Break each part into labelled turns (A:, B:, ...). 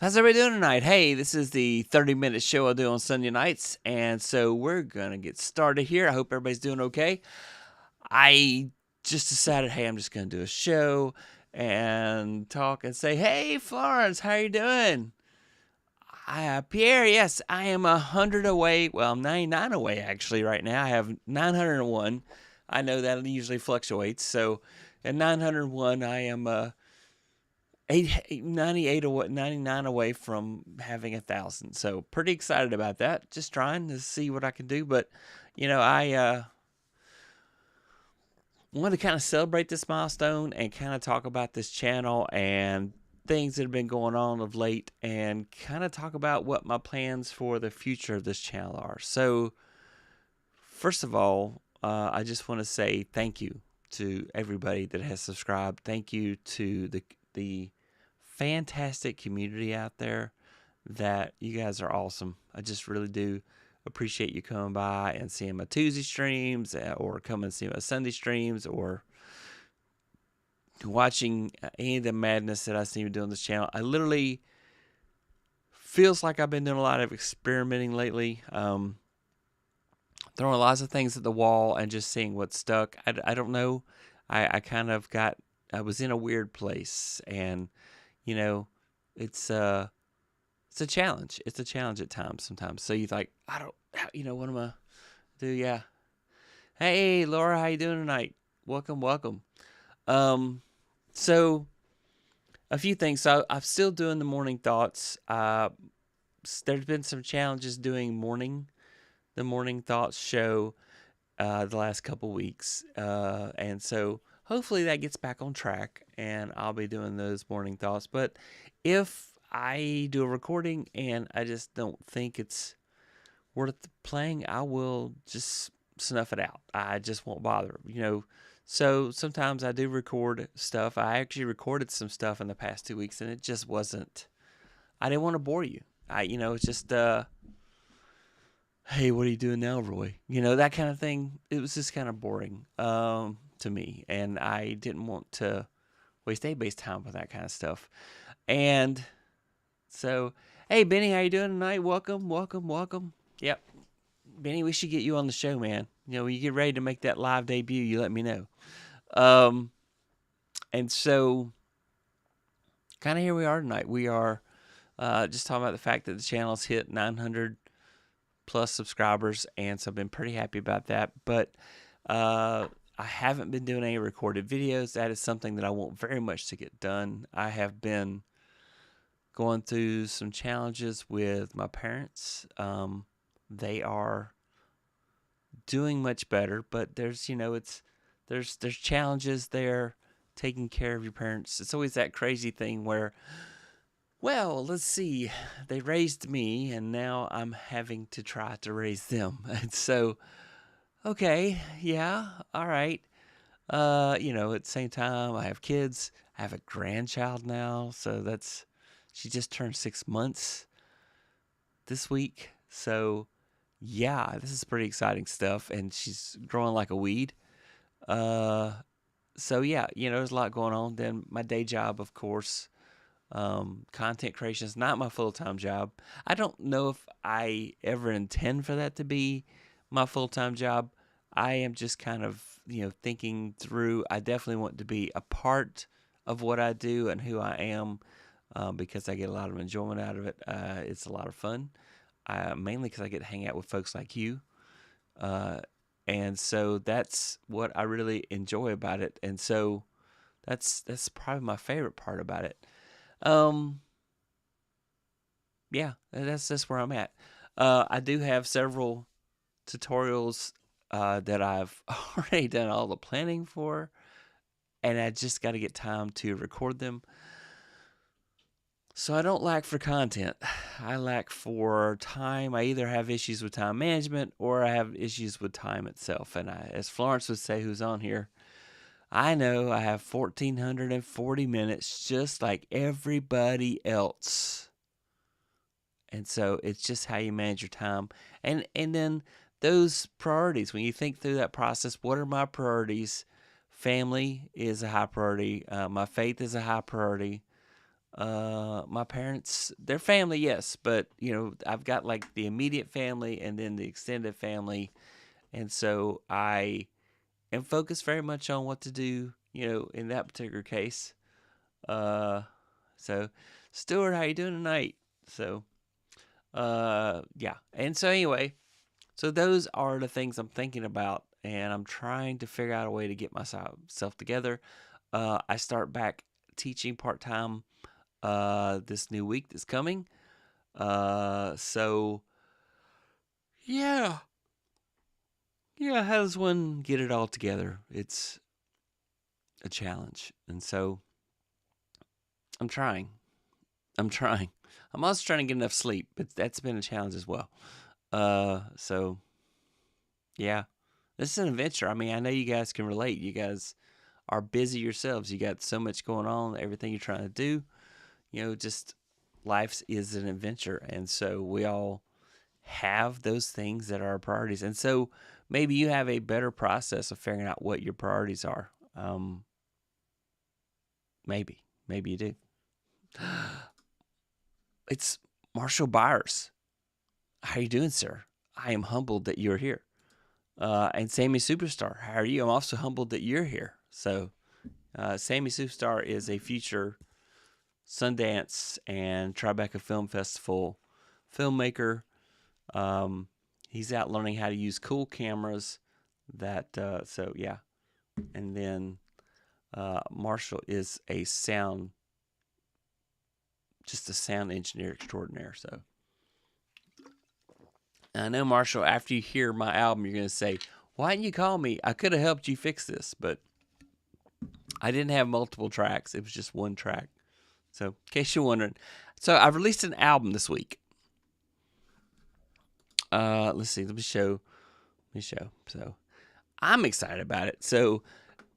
A: How's everybody doing tonight? Hey, this is the 30-minute show I do on Sunday nights, and so we're going to get started here. I hope everybody's doing okay. I just decided, hey, I'm just going to do a show and talk and say, hey, Florence, how you doing? Pierre, yes, I am 100 away. Well, I'm 99 away, actually, right now. I have 901. I know that usually fluctuates. So at 901, I am 98 away, 99 away from having 1,000. So pretty excited about that. Just trying to see what I can do. But, I want to kind of celebrate this milestone and kind of talk about this channel and things that have been going on of late and kind of talk about what my plans for the future of this channel are. So, first of all, I just want to say thank you to everybody that has subscribed. Thank you to the fantastic community out there. That you guys are awesome. I just really do appreciate you coming by and seeing my Tuesday streams, or coming and see my Sunday streams, or watching any of the madness that I seem to do on this channel. I literally feels like I've been doing a lot of experimenting lately, throwing lots of things at the wall and just seeing what stuck. I don't know. I kind of I was in a weird place, and it's it's a challenge. It's a challenge at times sometimes. So you're like, what am I do? Yeah. Hey, Laura, how you doing tonight? Welcome, welcome. So a few things. So I'm still doing the morning thoughts. There's been some challenges doing the morning thoughts show, the last couple weeks. And so hopefully that gets back on track and I'll be doing those morning thoughts. But if I do a recording and I just don't think it's worth playing, I will just snuff it out. I just won't bother, So sometimes I do record stuff. I actually recorded some stuff in the past 2 weeks and it just wasn't, I didn't want to bore you. It's just, hey, what are you doing now, Roy? That kind of thing. It was just kind of boring to me. And I didn't want to waste anybody's time with that kind of stuff. And so, hey, Benny, how you doing tonight? Welcome, welcome, welcome. Yep. Benny, we should get you on the show, man. When you get ready to make that live debut, you let me know. And so, kind of here we are tonight. We are just talking about the fact that the channel's hit 900 plus subscribers, and so I've been pretty happy about that. But I haven't been doing any recorded videos. That is something that I want very much to get done. I have been going through some challenges with my parents. They are doing much better, but there's challenges there taking care of your parents. It's always that crazy thing where, well, let's see, they raised me and now I'm having to try to raise them. And so, okay, yeah, all right. At the same time, I have kids. I have a grandchild now, so she just turned 6 months this week. So, yeah, this is pretty exciting stuff, and she's growing like a weed. So yeah, there's a lot going on. Then my day job, of course, content creation is not my full-time job. I don't know if I ever intend for that to be my full-time job. I am just kind of, thinking through. I definitely want to be a part of what I do and who I am, because I get a lot of enjoyment out of it. It's a lot of fun, mainly because I get to hang out with folks like you. And so that's what I really enjoy about it. And so that's probably my favorite part about it. Yeah, that's where I'm at. I do have several tutorials that I've already done all the planning for, and I just got to get time to record them. So I don't lack for content. I lack for time. I either have issues with time management or I have issues with time itself. And as Florence would say, who's on here, I know I have 1,440 minutes just like everybody else. And so it's just how you manage your time. And then those priorities, when you think through that process, what are my priorities? Family is a high priority. My faith is a high priority. My parents, their family, yes, but I've got like the immediate family and then the extended family, and so I am focused very much on what to do, in that particular case. Uh, so Stuart, how you doing tonight? So, yeah, and so anyway, so those are the things I'm thinking about, and I'm trying to figure out a way to get myself together. I start back teaching part time this new week that's coming. So yeah, yeah. How does one get it all together? It's a challenge, and so I'm trying. I'm trying. I'm also trying to get enough sleep, but that's been a challenge as well. So yeah, this is an adventure. I mean, I know you guys can relate. You guys are busy yourselves. You got so much going on, everything you're trying to do. Just life is an adventure, and so we all have those things that are our priorities. And so maybe you have a better process of figuring out what your priorities are. Maybe you do. It's Marshall Byers. How are you doing, sir? I am humbled that you're here. And Sammy Superstar, how are you? I'm also humbled that you're here. So, Sammy Superstar is a future Sundance and Tribeca Film Festival filmmaker. He's out learning how to use cool cameras. So yeah, and then Marshall is just a sound engineer extraordinaire. So I know, Marshall, after you hear my album, you're gonna say, "Why didn't you call me? I could have helped you fix this," but I didn't have multiple tracks. It was just one track. So, in case you're wondering, so I've released an album this week. Let's see. Let me show. So I'm excited about it. So,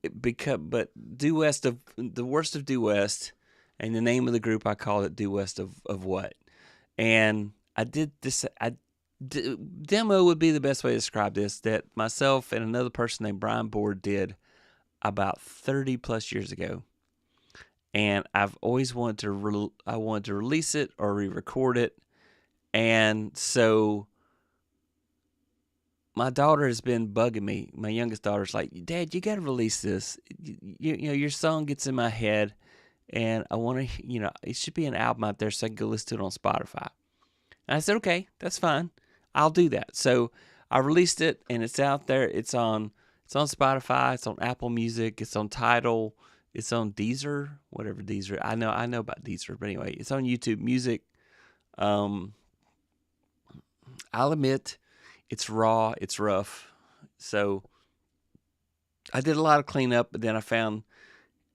A: but Due West of the worst of Due West, and the name of the group I called it Due West of what, and I did this. Demo would be the best way to describe this. That myself and another person named Brian Board did about 30 plus years ago, and I've always wanted I wanted to release it or re-record it, and so my daughter has been bugging me. My youngest daughter's like, "Dad, you got to release this. Your song gets in my head, and I want to, it should be an album out there so I can go listen to it on Spotify." And I said, "Okay, that's fine. I'll do that." So I released it, and it's out there. It's on Spotify. It's on Apple Music. It's on Tidal. It's on Deezer, whatever Deezer. I know about Deezer, but anyway, it's on YouTube Music. Um, I'll admit, it's raw. It's rough. So I did a lot of cleanup, but then I found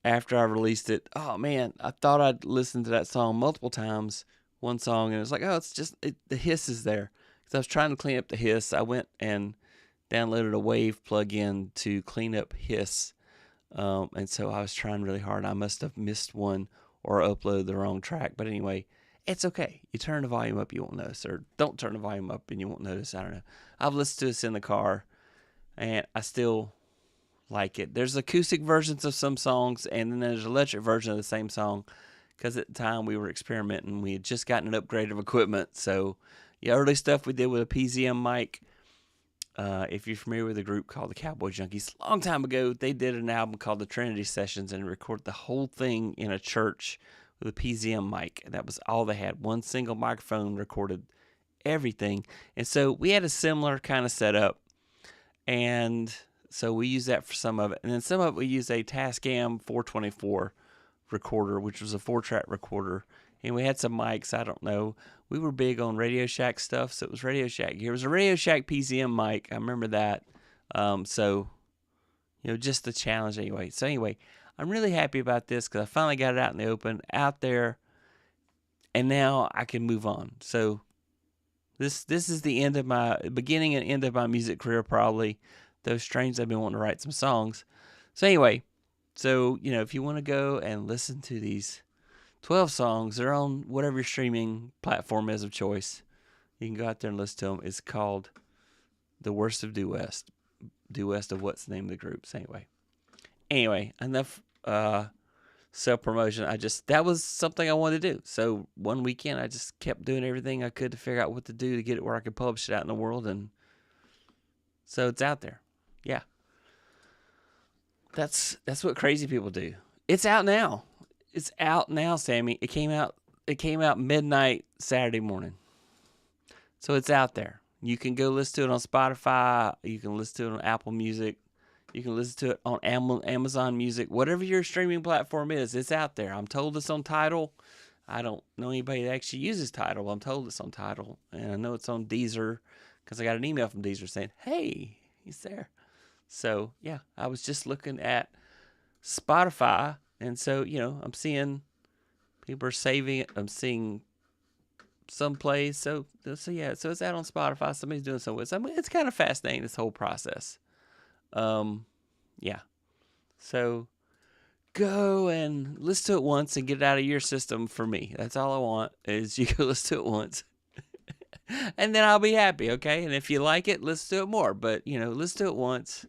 A: after I released it, oh man, I thought I'd listened to that song multiple times, one song, and it was like, oh, it's just the hiss is there. Because I was trying to clean up the hiss. I went and downloaded a Wave plugin to clean up hiss, and so I was trying really hard. I must have missed one or uploaded the wrong track, but anyway, it's okay. You turn the volume up, you won't notice, or don't turn the volume up and you won't notice. I don't know. I've listened to this in the car, and I still like it. There's acoustic versions of some songs, and then there's an electric version of the same song. Because at the time we were experimenting, we had just gotten an upgrade of equipment. So, yeah, early stuff we did with a PZM mic. If you're familiar with a group called the Cowboy Junkies, a long time ago they did an album called the Trinity Sessions and recorded the whole thing in a church with a PZM mic. That was all they had. One single microphone recorded everything. And so we had a similar kind of setup. And so we use that for some of it. And then some of it we use a Tascam 424 recorder, which was a 4-track recorder. And we had some mics, I don't know. We were big on Radio Shack stuff, so it was Radio Shack. Here was a Radio Shack PZM mic. I remember that. So, just the challenge anyway. So anyway, I'm really happy about this because I finally got it out in the open, out there, and now I can move on. So this is the beginning and end of my music career, probably. Those strains I've been wanting to write some songs. So anyway, if you want to go and listen to these 12 songs, they're on whatever your streaming platform is of choice. You can go out there and listen to them. It's called The Worst of Due West. Due West of what's the name of the group? So anyway, enough self-promotion. That was something I wanted to do. So one weekend, I just kept doing everything I could to figure out what to do to get it where I could publish it out in the world. And so it's out there. Yeah. That's what crazy people do. It's out now. It's out now, Sammy. It came out midnight Saturday morning. So it's out there. You can go listen to it on Spotify. You can listen to it on Apple Music. You can listen to it on Amazon Music. Whatever your streaming platform is, it's out there. I'm told it's on Tidal. I don't know anybody that actually uses Tidal. I'm told it's on Tidal. And I know it's on Deezer because I got an email from Deezer saying, hey, he's there. So, yeah, I was just looking at Spotify. And so, I'm seeing people are saving it. I'm seeing some plays. So yeah, so it's out on Spotify. Somebody's doing something with it. I mean, it's kind of fascinating, this whole process. Yeah. So go and listen to it once and get it out of your system for me. That's all I want is you go listen to it once. And then I'll be happy, okay? And if you like it, listen to it more. But, listen to it once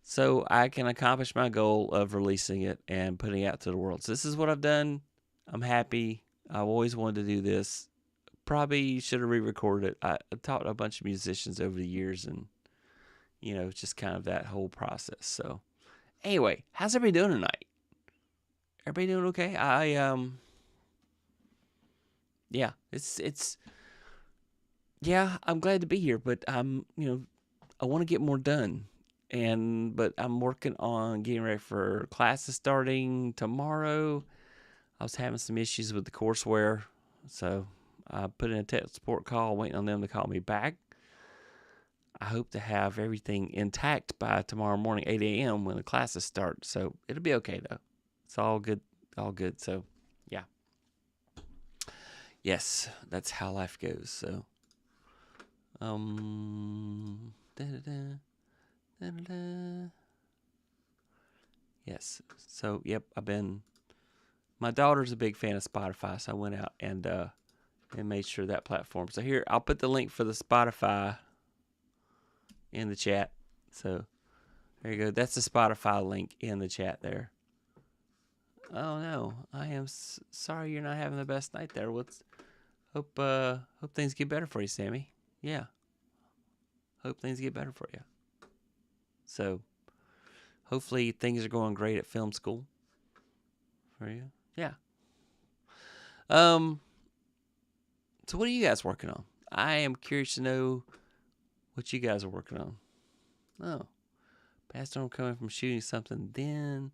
A: so I can accomplish my goal of releasing it and putting it out to the world. So this is what I've done. I'm happy. I've always wanted to do this. Probably should have re-recorded it. I taught a bunch of musicians over the years, and, it's just kind of that whole process. So anyway, how's everybody doing tonight? Everybody doing okay? Yeah, yeah, I'm glad to be here, but I want to get more done. But I'm working on getting ready for classes starting tomorrow. I was having some issues with the courseware, so I put in a tech support call, waiting on them to call me back. I hope to have everything intact by tomorrow morning, 8 a.m. when the classes start. So it'll be okay, though. It's all good. So, yeah. Yes, that's how life goes. So, yes. So, yep, my daughter's a big fan of Spotify, so I went out and made sure that platform. So here, I'll put the link for the Spotify in the chat. So there you go. That's the Spotify link in the chat there. Oh no, I am sorry you're not having the best night there. Hope things get better for you, Sammy. Yeah. Hope things get better for you. So hopefully things are going great at film school for you. Yeah. So what are you guys working on? I am curious to know what you guys are working on. Oh. Past storm coming from shooting something, then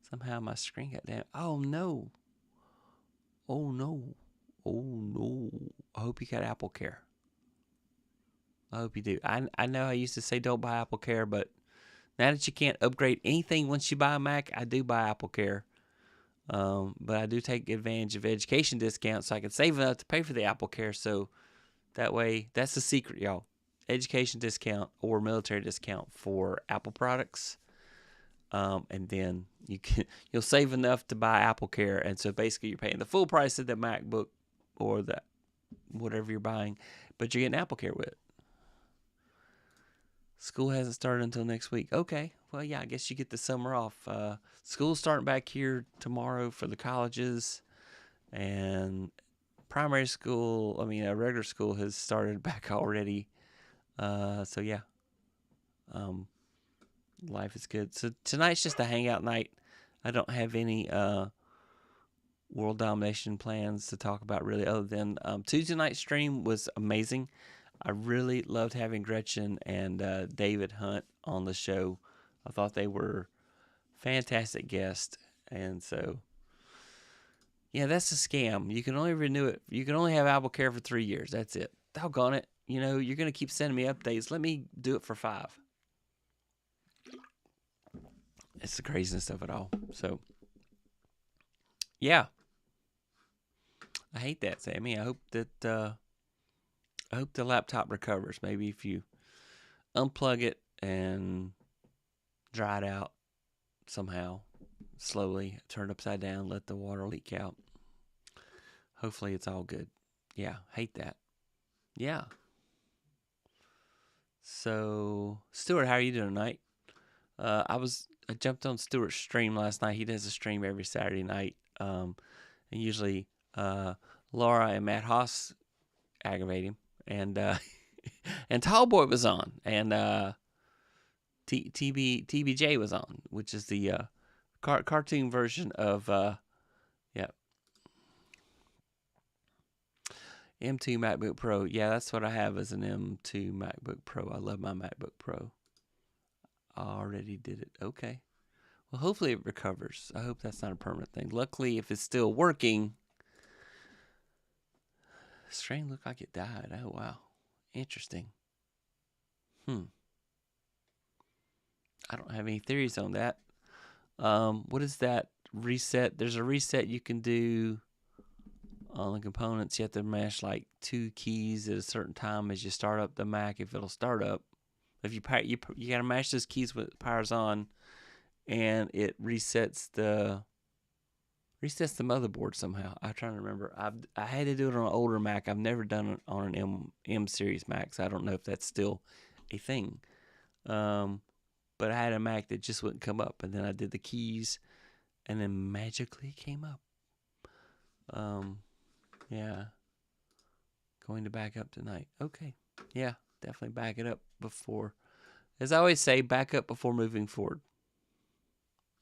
A: somehow my screen got down. Oh no. Oh no. Oh no. I hope you got Apple Care. I hope you do. I know I used to say don't buy Apple Care, but now that you can't upgrade anything once you buy a Mac, I do buy Apple Care. But I do take advantage of education discounts so I can save enough to pay for the Apple Care. So that way, that's the secret, y'all. Education discount or military discount for Apple products. And then you'll save enough to buy Apple Care. And so basically you're paying the full price of the MacBook or the whatever you're buying, but you're getting Apple Care with it. School hasn't started until next week. Okay. Well, yeah, I guess you get the summer off. School's starting back here tomorrow for the colleges, and primary school, regular school has started back already. So yeah. Life is good. So tonight's just a hangout night. I don't have any world domination plans to talk about really, other than Tuesday night stream was amazing. I really loved having Gretchen and David Hunt on the show. I thought they were fantastic guests. And so, yeah, that's a scam. You can only renew it. You can only have Apple Care for 3 years. That's it. Doggone it. You're going to keep sending me updates. Let me do it for 5. It's the craziness of it all. So, yeah. I hate that, Sammy. I hope the laptop recovers. Maybe if you unplug it and dry it out somehow, slowly, turn it upside down, let the water leak out. Hopefully it's all good. Yeah, hate that. Yeah. So, Stuart, how are you doing tonight? I jumped on Stuart's stream last night. He does a stream every Saturday night. And usually Laura and Matt Haas aggravate him, and and Tallboy was on, and TBJ was on, which is the cartoon version of yeah, M2 MacBook Pro. Yeah, that's what I have as an M2 MacBook Pro. I love my MacBook Pro. I already did it. Okay. Well, hopefully it recovers. I hope that's not a permanent thing. Luckily, if it's still working, strain looked like it died. Oh, wow. Interesting. I don't have any theories on that. What is that reset? There's a reset you can do on the components. You have to mash like 2 keys at a certain time as you start up the Mac, if it'll start up. If you got to mash those keys when it powers on, and it resets the motherboard somehow. I'm trying to remember. I had to do it on an older Mac. I've never done it on an M series Mac, so I don't know if that's still a thing. But I had a Mac that just wouldn't come up, and then I did the keys, and then magically it came up. Yeah. Going to back up tonight. Okay. Yeah, definitely back it up before. As I always say, back up before moving forward.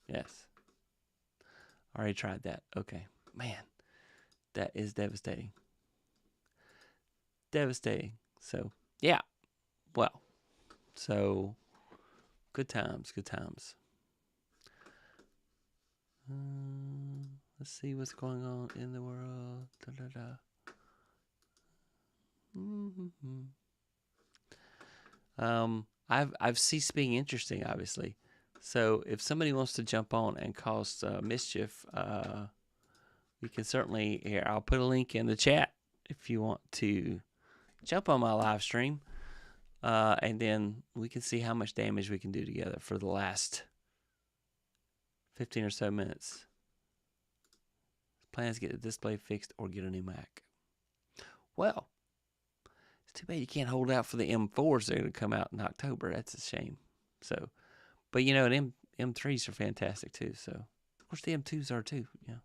A: Yes. Already tried that. Okay. Man, that is devastating. Devastating. So, yeah. Well, so good times, good times. Let's see what's going on in the world. I've ceased being interesting, obviously. So if somebody wants to jump on and cause mischief, we can certainly. Here, I'll put a link in the chat if you want to jump on my live stream, and then we can see how much damage we can do together for the last 15 or so minutes. Plans to get the display fixed or get a new Mac. Well, it's too bad you can't hold out for the M4s that are going to come out in October. That's a shame. So, but you know, M3s are fantastic too. So, of course, the M2s are too. Yeah.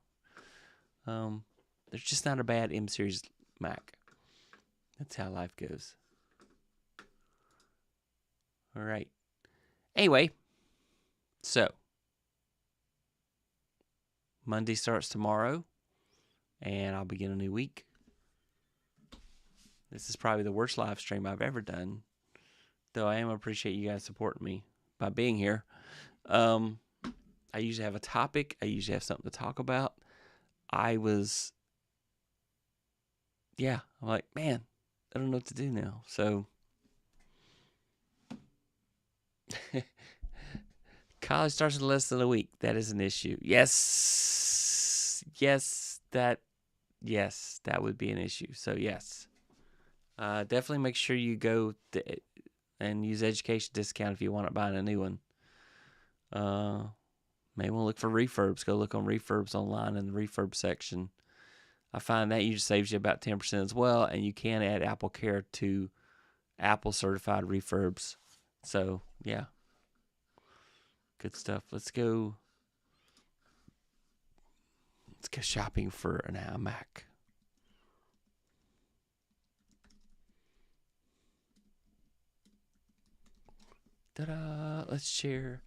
A: There's just not a bad M series Mac. That's how life goes. All right. Anyway, so Monday starts tomorrow, and I'll begin a new week. This is probably the worst live stream I've ever done, though I am appreciate you guys supporting me by being here. I usually have a topic. I usually have something to talk about. I'm like, man, I don't know what to do now. So, college starts in less than a week. That is an issue. Yes, that would be an issue. So, yes. Definitely make sure you go and use education discount if you want to buy a new one. Maybe we'll look for refurbs. Go look on refurbs online in the refurb section. I find that usually saves you about 10% as well, and you can add Apple Care to Apple certified refurbs. So, yeah. Good stuff. Let's go shopping for an iMac. Ta-da! Let's share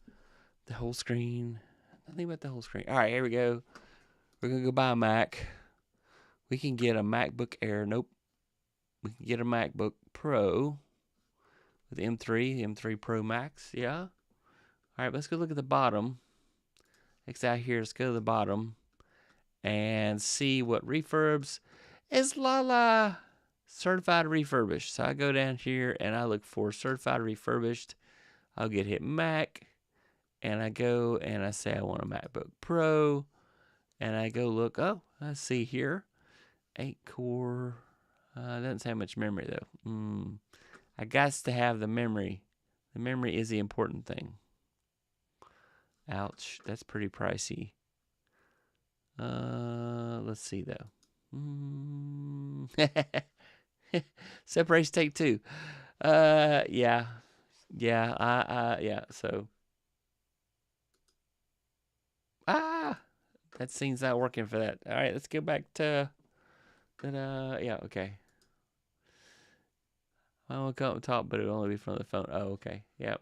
A: the whole screen. Nothing but the whole screen. All right, here we go. We're going to go buy a Mac. We can get a MacBook Air. Nope. We can get a MacBook Pro with M3 Pro Max. Yeah. All right, let's go look at the bottom. Next out here, let's go to the bottom and see what refurbs is Lala certified refurbished. So I go down here and I look for certified refurbished. I'll get hit Mac, and I go and I say I want a MacBook Pro, and I go look. Oh, I see here, 8-core. Doesn't say how much memory though. I got to have the memory. The memory is the important thing. Ouch, that's pretty pricey. Let's see though. Separation take 2. Yeah. So Ah, that scene's not working for that. All right, let's go back to that. Yeah, okay. I will come up top, but it'll only be from the phone. Oh, okay. Yep.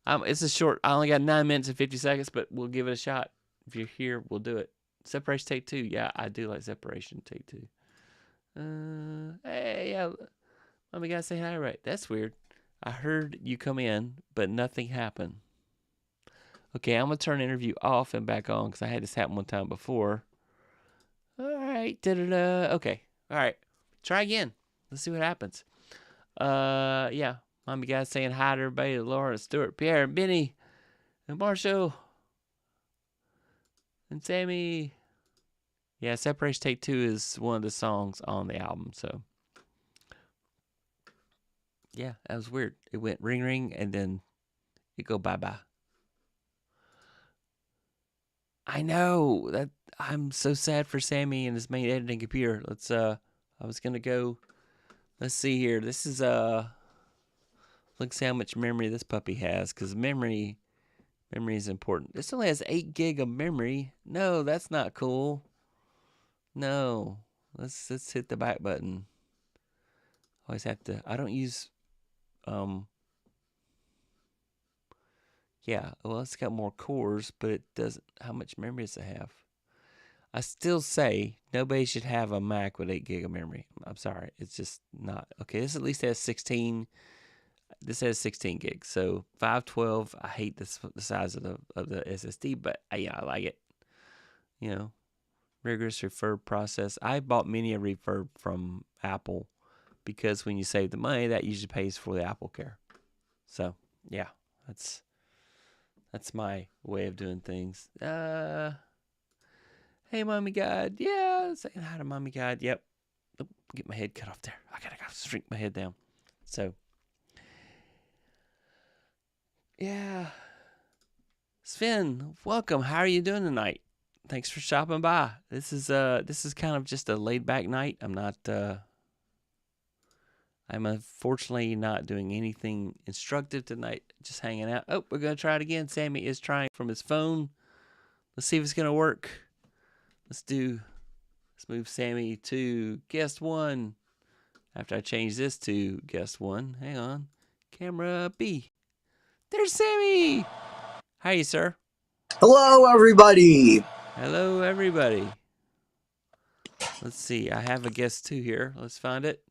A: It's a short. I only got 9 minutes and 50 seconds, but we'll give it a shot. If you're here, we'll do it. Separation take two. Yeah, I do like separation take two. Hey, yeah. Mommy gotta say hi, right? That's weird. I heard you come in, but nothing happened. Okay, I'm gonna turn interview off and back on because I had this happen one time before. All right, da-da-da. Okay, all right. Try again. Let's see what happens. Yeah. Mommy guys saying hi to everybody. Laura, Stuart, Pierre, and Benny, and Marshall, and Sammy. Yeah, Separation Take Two is one of the songs on the album. So, yeah, that was weird. It went ring ring and then it go bye bye. I know that I'm so sad for Sammy and his main editing computer. I was gonna go. Let's see here. This is Let's see how much memory this puppy has, because memory is important. This only has 8 gig of memory. No, that's not cool. No, let's hit the back button. Always have to. I don't use Yeah, well, it's got more cores, but it doesn't. How much memory does it have? I still say nobody should have a Mac with 8 gig of memory. I'm sorry, it's just not okay. This at least has 16. This has 16 gigs, so 512. I hate the size of the SSD, but yeah, I like it. You know, rigorous refurb process. I bought many a refurb from Apple because when you save the money, that usually pays for the Apple Care. So yeah, that's my way of doing things. Hey, Mommy God. Yeah, saying hi to Mommy God. Yep. Oh, get my head cut off there. I gotta shrink my head down. So, yeah. Sven, welcome. How are you doing tonight? Thanks for stopping by. This is kind of just a laid back night. I'm unfortunately not doing anything instructive tonight. Just hanging out. Oh, we're gonna try it again. Sammy is trying from his phone. Let's see if it's gonna work. Let's move Sammy to guest one. After I change this to guest one. Hang on. Camera B. There's Sammy. Hi, sir.
B: Hello, everybody.
A: Hello, everybody. Let's see. I have a guest two here. Let's find it.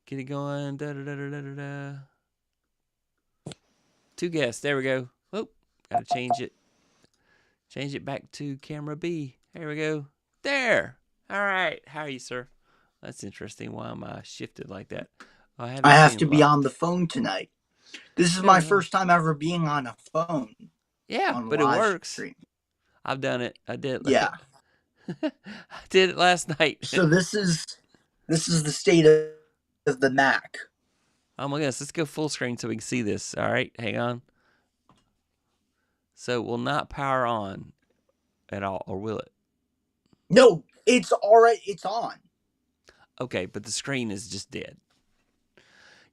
A: Get it going. Da da da da da da. Two guests. There we go. Oh, gotta change it. Change it back to camera B. There we go. There. All right. How are you, sir? That's interesting. Why am I shifted like that? Oh, I have
B: I
A: this
B: have
A: thing
B: to be on
A: locked.
B: the phone tonight. This is my
A: No, no.
B: first time ever being on a phone
A: Yeah,
B: on a
A: but it
B: live
A: works.
B: stream.
A: I've done it. I did
B: Yeah.
A: it. I did it last night.
B: So this is the state of the Mac.
A: Oh my goodness, let's go full screen so we can see this. All right, hang on. So it will not power on at all, or will it?
B: No, it's all right. It's on.
A: Okay, but the screen is just dead.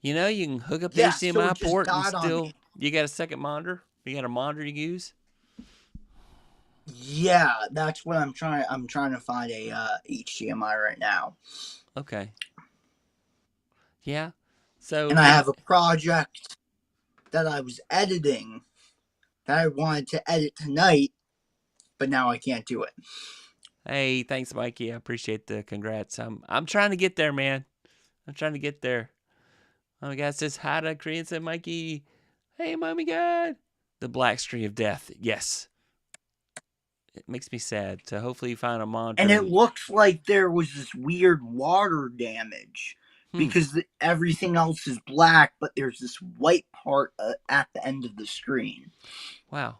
A: You know, you can hook up the
B: Yeah. So it
A: HDMI
B: just
A: port and
B: died on
A: still,
B: me.
A: you got a second monitor? You got a monitor you use?
B: Yeah, that's what I'm trying. I'm trying to find a HDMI right now,
A: Okay. Yeah. So,
B: and I have a project that I was editing that I wanted to edit tonight, but now I can't do it.
A: hey, thanks, Mikey. I appreciate the congrats. I'm trying to get there, man. I'm trying to get there. Oh my God, says hi to Korean, said Mikey. Hey, mommy God. The black screen of death. Yes. It makes me sad. So hopefully you find a
B: And
A: monitor.
B: it looks like there was this weird water damage
A: Hmm.
B: because everything else is black, but there's this white part at the end of the screen.
A: Wow.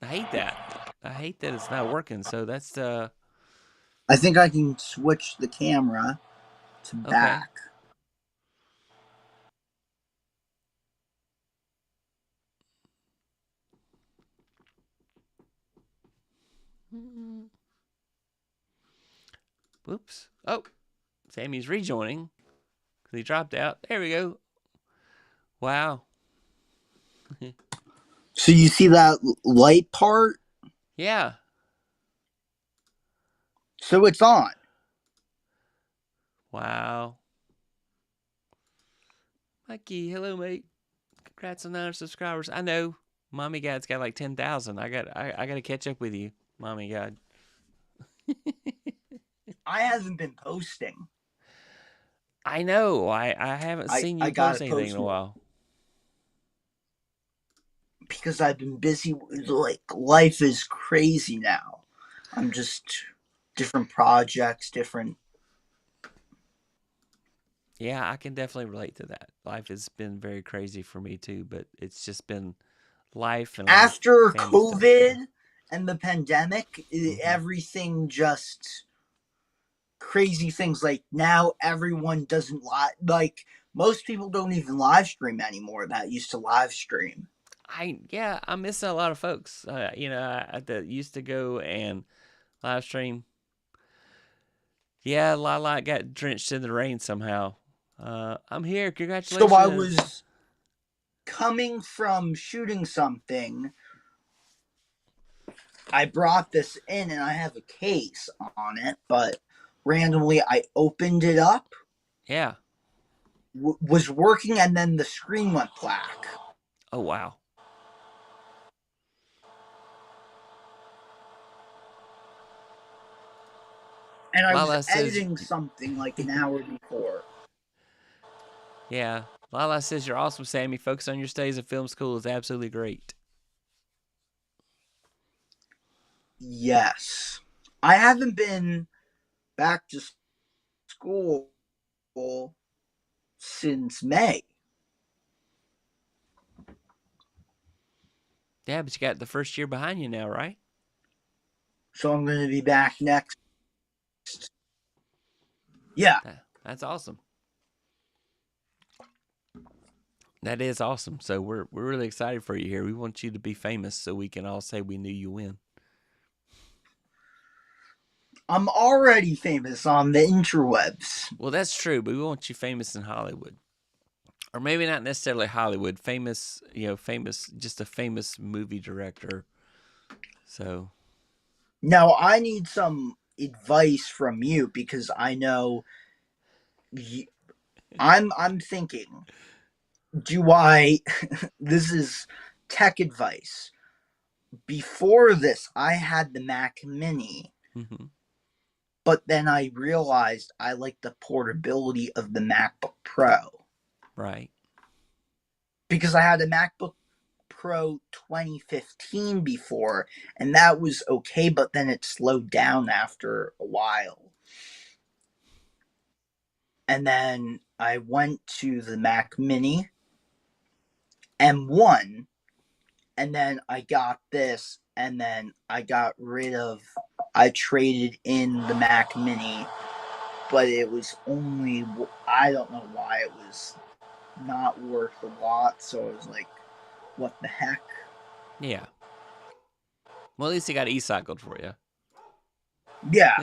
A: I hate that. I hate that it's not working. So that's
B: I think I can switch the camera to
A: okay.
B: back.
A: Whoops. Oh, Sammy's rejoining because he dropped out. There we go. Wow.
B: So you see that light part?
A: Yeah.
B: So it's on.
A: Wow. Mikey, hello, mate. Congrats on 900 subscribers. I know. Mommy God's got like 10,000. I got to catch up with you, Mommy God.
B: I haven't been posting.
A: I know. I haven't seen
B: I
A: you post
B: gotta
A: anything in
B: post
A: a
B: more
A: while.
B: because I've been busy. Like, life is crazy now. I'm just different projects, different.
A: Yeah, I can definitely relate to that. Life has been very crazy for me too, but it's just been life and life,
B: After
A: family stuff. So,
B: COVID and the pandemic,
A: hmm
B: everything just crazy things. Like, now everyone doesn't like most people don't even live stream anymore that used to live stream.
A: I'm missing a lot of folks. That used to go and live stream. Yeah, Lala got drenched in the rain somehow. I'm here.
B: So I
A: Congratulations.
B: was coming from shooting something. I brought this in and I have a case on it, but randomly I opened it up,
A: Yeah.
B: was working, and then the screen went black.
A: Oh wow.
B: And I was
A: Lala says,
B: editing something like an hour before.
A: yeah. Lala says you're awesome, Sammy. Focus on your studies at film school is absolutely great.
B: Yes. I haven't been back to school since May.
A: Yeah, but you got the first year behind you now, right?
B: So I'm going to be back next. Yeah.
A: That's awesome. That is awesome. So we're really excited for you here. We want you to be famous so we can all say we knew you win.
B: I'm already famous on the interwebs.
A: Well, that's true, but we want you famous in Hollywood. Or maybe not necessarily Hollywood, famous, famous, just a famous movie director. So,
B: Now I need some advice from you because I know I'm thinking, do I this is tech advice. Before this I had the Mac Mini,
A: mhm,
B: but then I realized I like the portability of the MacBook Pro
A: right.
B: because I had a MacBook Pro 2015 before, and that was okay, but then it slowed down after a while. And then I went to the Mac Mini M1, and then I got this, and then I traded in the Mac Mini, but it was only, I don't know why it was not worth a lot, so I was like, what the heck?
A: Yeah. Well, at least he got e-cycled for
B: Yeah.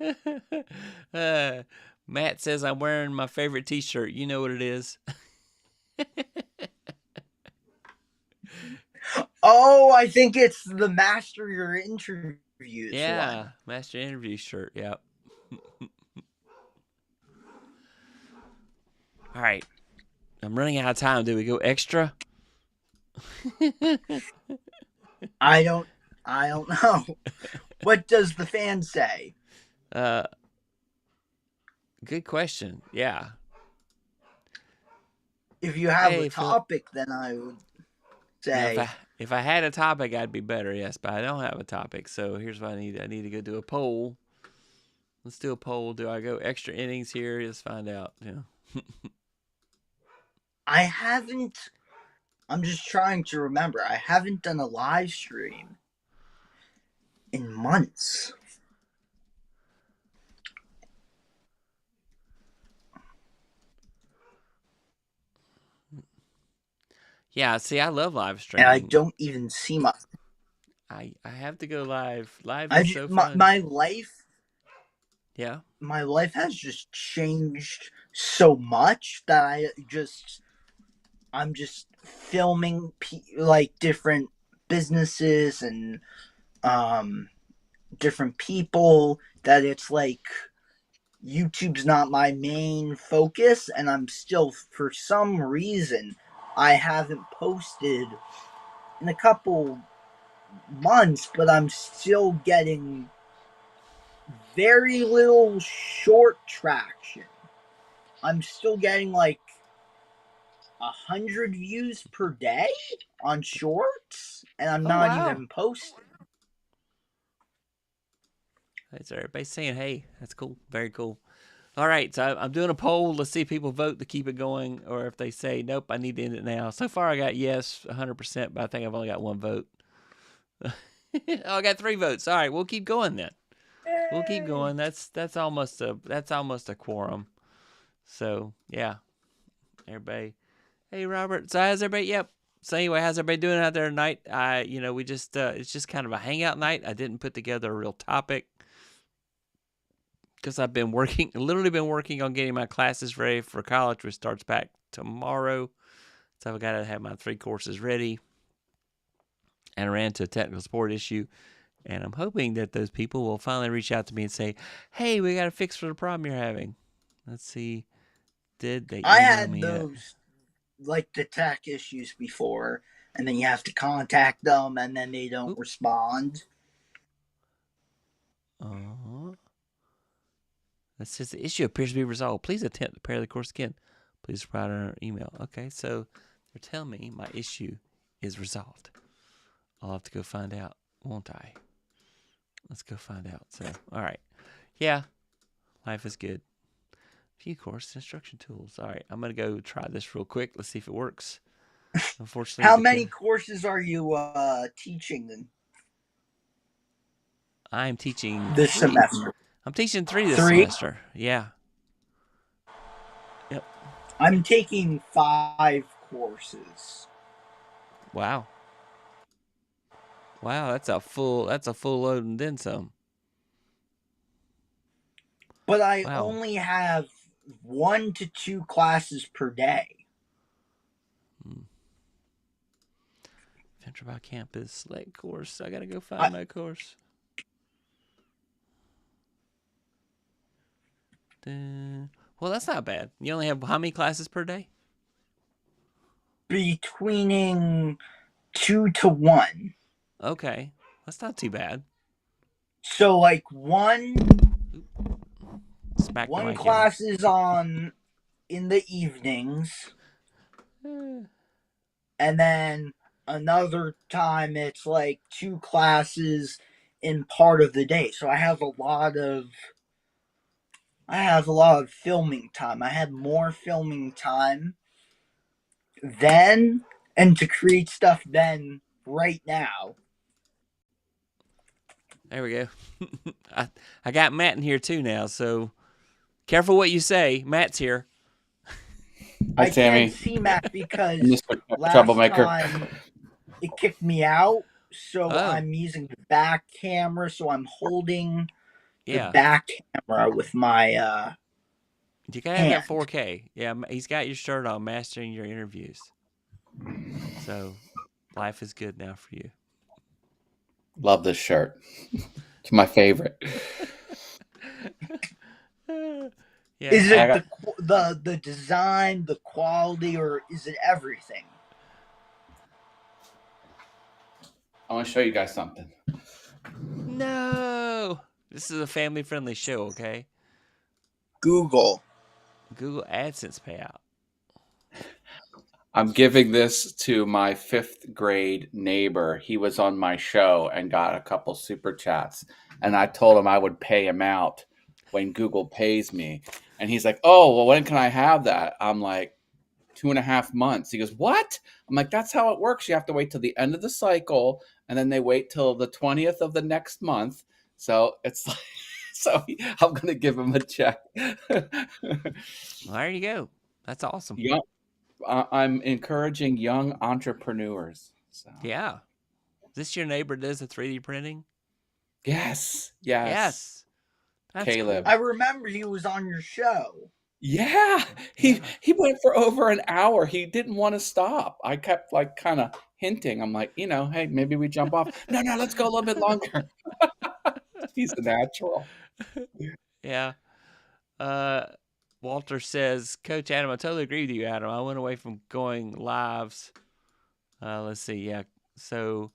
A: you. uh, Matt says I'm wearing my favorite T-shirt. You know what it is?
B: Oh, I think it's the Master Your Interviews one.
A: Yeah, Master Interview shirt. Yep. All right, I'm running out of time. Do we go extra?
B: I don't I don't know. What does the fan say?
A: uh, good question. Yeah.
B: If you have a
A: Hey, Philip.
B: topic, then I would
A: Now, if
B: say,
A: I had a topic, I'd be better. Yes, but I don't have a topic. So here's what I need. I need to go do a poll. Let's do a poll. Do I go extra innings here? Let's find out. Yeah.
B: I haven't, I'm just trying to remember. I haven't done a live stream in months.
A: Yeah. See, I love live
B: And I
A: streaming.
B: don't even see my,
A: I have to go live. Live is so
B: my,
A: fun.
B: my life,
A: Yeah.
B: my life has just changed so much that I'm just filming like different businesses and different people that it's like YouTube's not my main focus, and I'm still, for some reason, I haven't posted in a couple months, but I'm still getting very little short traction. I'm still getting like 100 views per day on shorts, and I'm
A: Oh
B: not
A: wow.
B: even posting.
A: That's everybody saying, "Hey, that's cool. Very cool." All right, so I'm doing a poll. Let's see if people vote to keep it going, or if they say, "Nope, I need to end it now." So far, I got yes, 100%, but I think I've only got one vote. Oh, I got 3 votes. All right, we'll keep going then. We'll keep
B: Yay!
A: going. That's almost a quorum. So yeah, everybody. Hey, Robert. So how's everybody? Yep. So anyway, how's everybody doing out there tonight? We just it's just kind of a hangout night. I didn't put together a real topic because I've been working, literally been working on getting my classes ready for college, which starts back tomorrow. So I've got to have my 3 courses ready. And I ran into a technical support issue, and I'm hoping that those people will finally reach out to me and say, "Hey, we got a fix for the problem you're having." Let's see. Did they
B: I
A: email
B: had
A: me yet?
B: those like the tech issues before, and then you have to contact them, and then they don't
A: Oop.
B: respond.
A: Uh, that says the issue appears to be resolved. Please attempt to pair the course again. Please provide our email. Okay, so they're telling me my issue is resolved. I'll have to go find out, won't I? Let's go find out. So, all right. Yeah, life is good. View course instruction tools. All right, I'm gonna go try this real quick. Let's see if it works. Unfortunately,
B: How
A: because
B: many courses are you teaching
A: I'm teaching
B: this
A: 3.
B: semester?
A: I'm teaching 3 this
B: 3.
A: semester. Yeah. Yep.
B: I'm taking 5 courses.
A: Wow. Wow. That's a full load and then some.
B: But I
A: Wow.
B: only have 1 to 2 classes per day.
A: Hmm. Venture by Campus select course. I gotta go
B: I,
A: find my course. Well, that's not bad. You only have how many classes per day?
B: between 2 to 1.
A: Okay, that's not too bad.
B: So like one
A: Oop, smack the
B: one
A: mic in.
B: class is on in the evenings,
A: Eh,
B: and then another time it's like 2 classes in part of the day. So I have a lot of filming time. I had more filming time then, and to create stuff then right now.
A: there we go. I got Matt in here too now, so careful what you say. Matt's here.
C: Hi,
B: I can't
C: Sammy.
B: see Matt because
C: Mr.
B: last
C: Troublemaker.
B: time it kicked me out. So
A: Oh,
B: I'm using the back camera. So I'm holding the
A: yeah.
B: back camera with my
A: You gotta have that
B: hand.
A: 4K. Yeah, he's got your shirt on, mastering your interviews. So life is good now for you.
C: Love this shirt. It's my favorite.
A: Yeah,
B: Is
C: I
B: it
C: got.
B: the design, the quality, or is it everything?
C: I want to show you guys something.
A: no. This is a family-friendly show, okay?
B: Google.
A: Google AdSense payout.
C: I'm giving this to my 5th grade neighbor. He was on my show and got a couple super chats, and I told him I would pay him out when Google pays me. And he's like, "Oh, well, when can I have that?" I'm like, 2.5 months. He goes, "What?" I'm like, "That's how it works. You have to wait till the end of the cycle, and then they wait till the 20th of the next month." So it's like, so I'm gonna give him a check.
A: Well, there you go. That's awesome.
C: young, I'm encouraging young entrepreneurs. So
A: Yeah. Is this your neighbor does the 3D printing?
C: yes, yes,
A: Yes. That's
C: Caleb.
B: I
A: cool.
B: remember he was on your show.
C: Yeah, he
A: Yeah.
C: he went for over an hour. He didn't want to stop. I kept like kind of hinting. I'm like, hey, maybe we jump off. No, no, let's go a little bit longer. He's a natural.
A: Yeah. Uh, Walter says, Coach Adam, I totally agree with you, Adam. I went away from going lives. Let's see. Yeah. So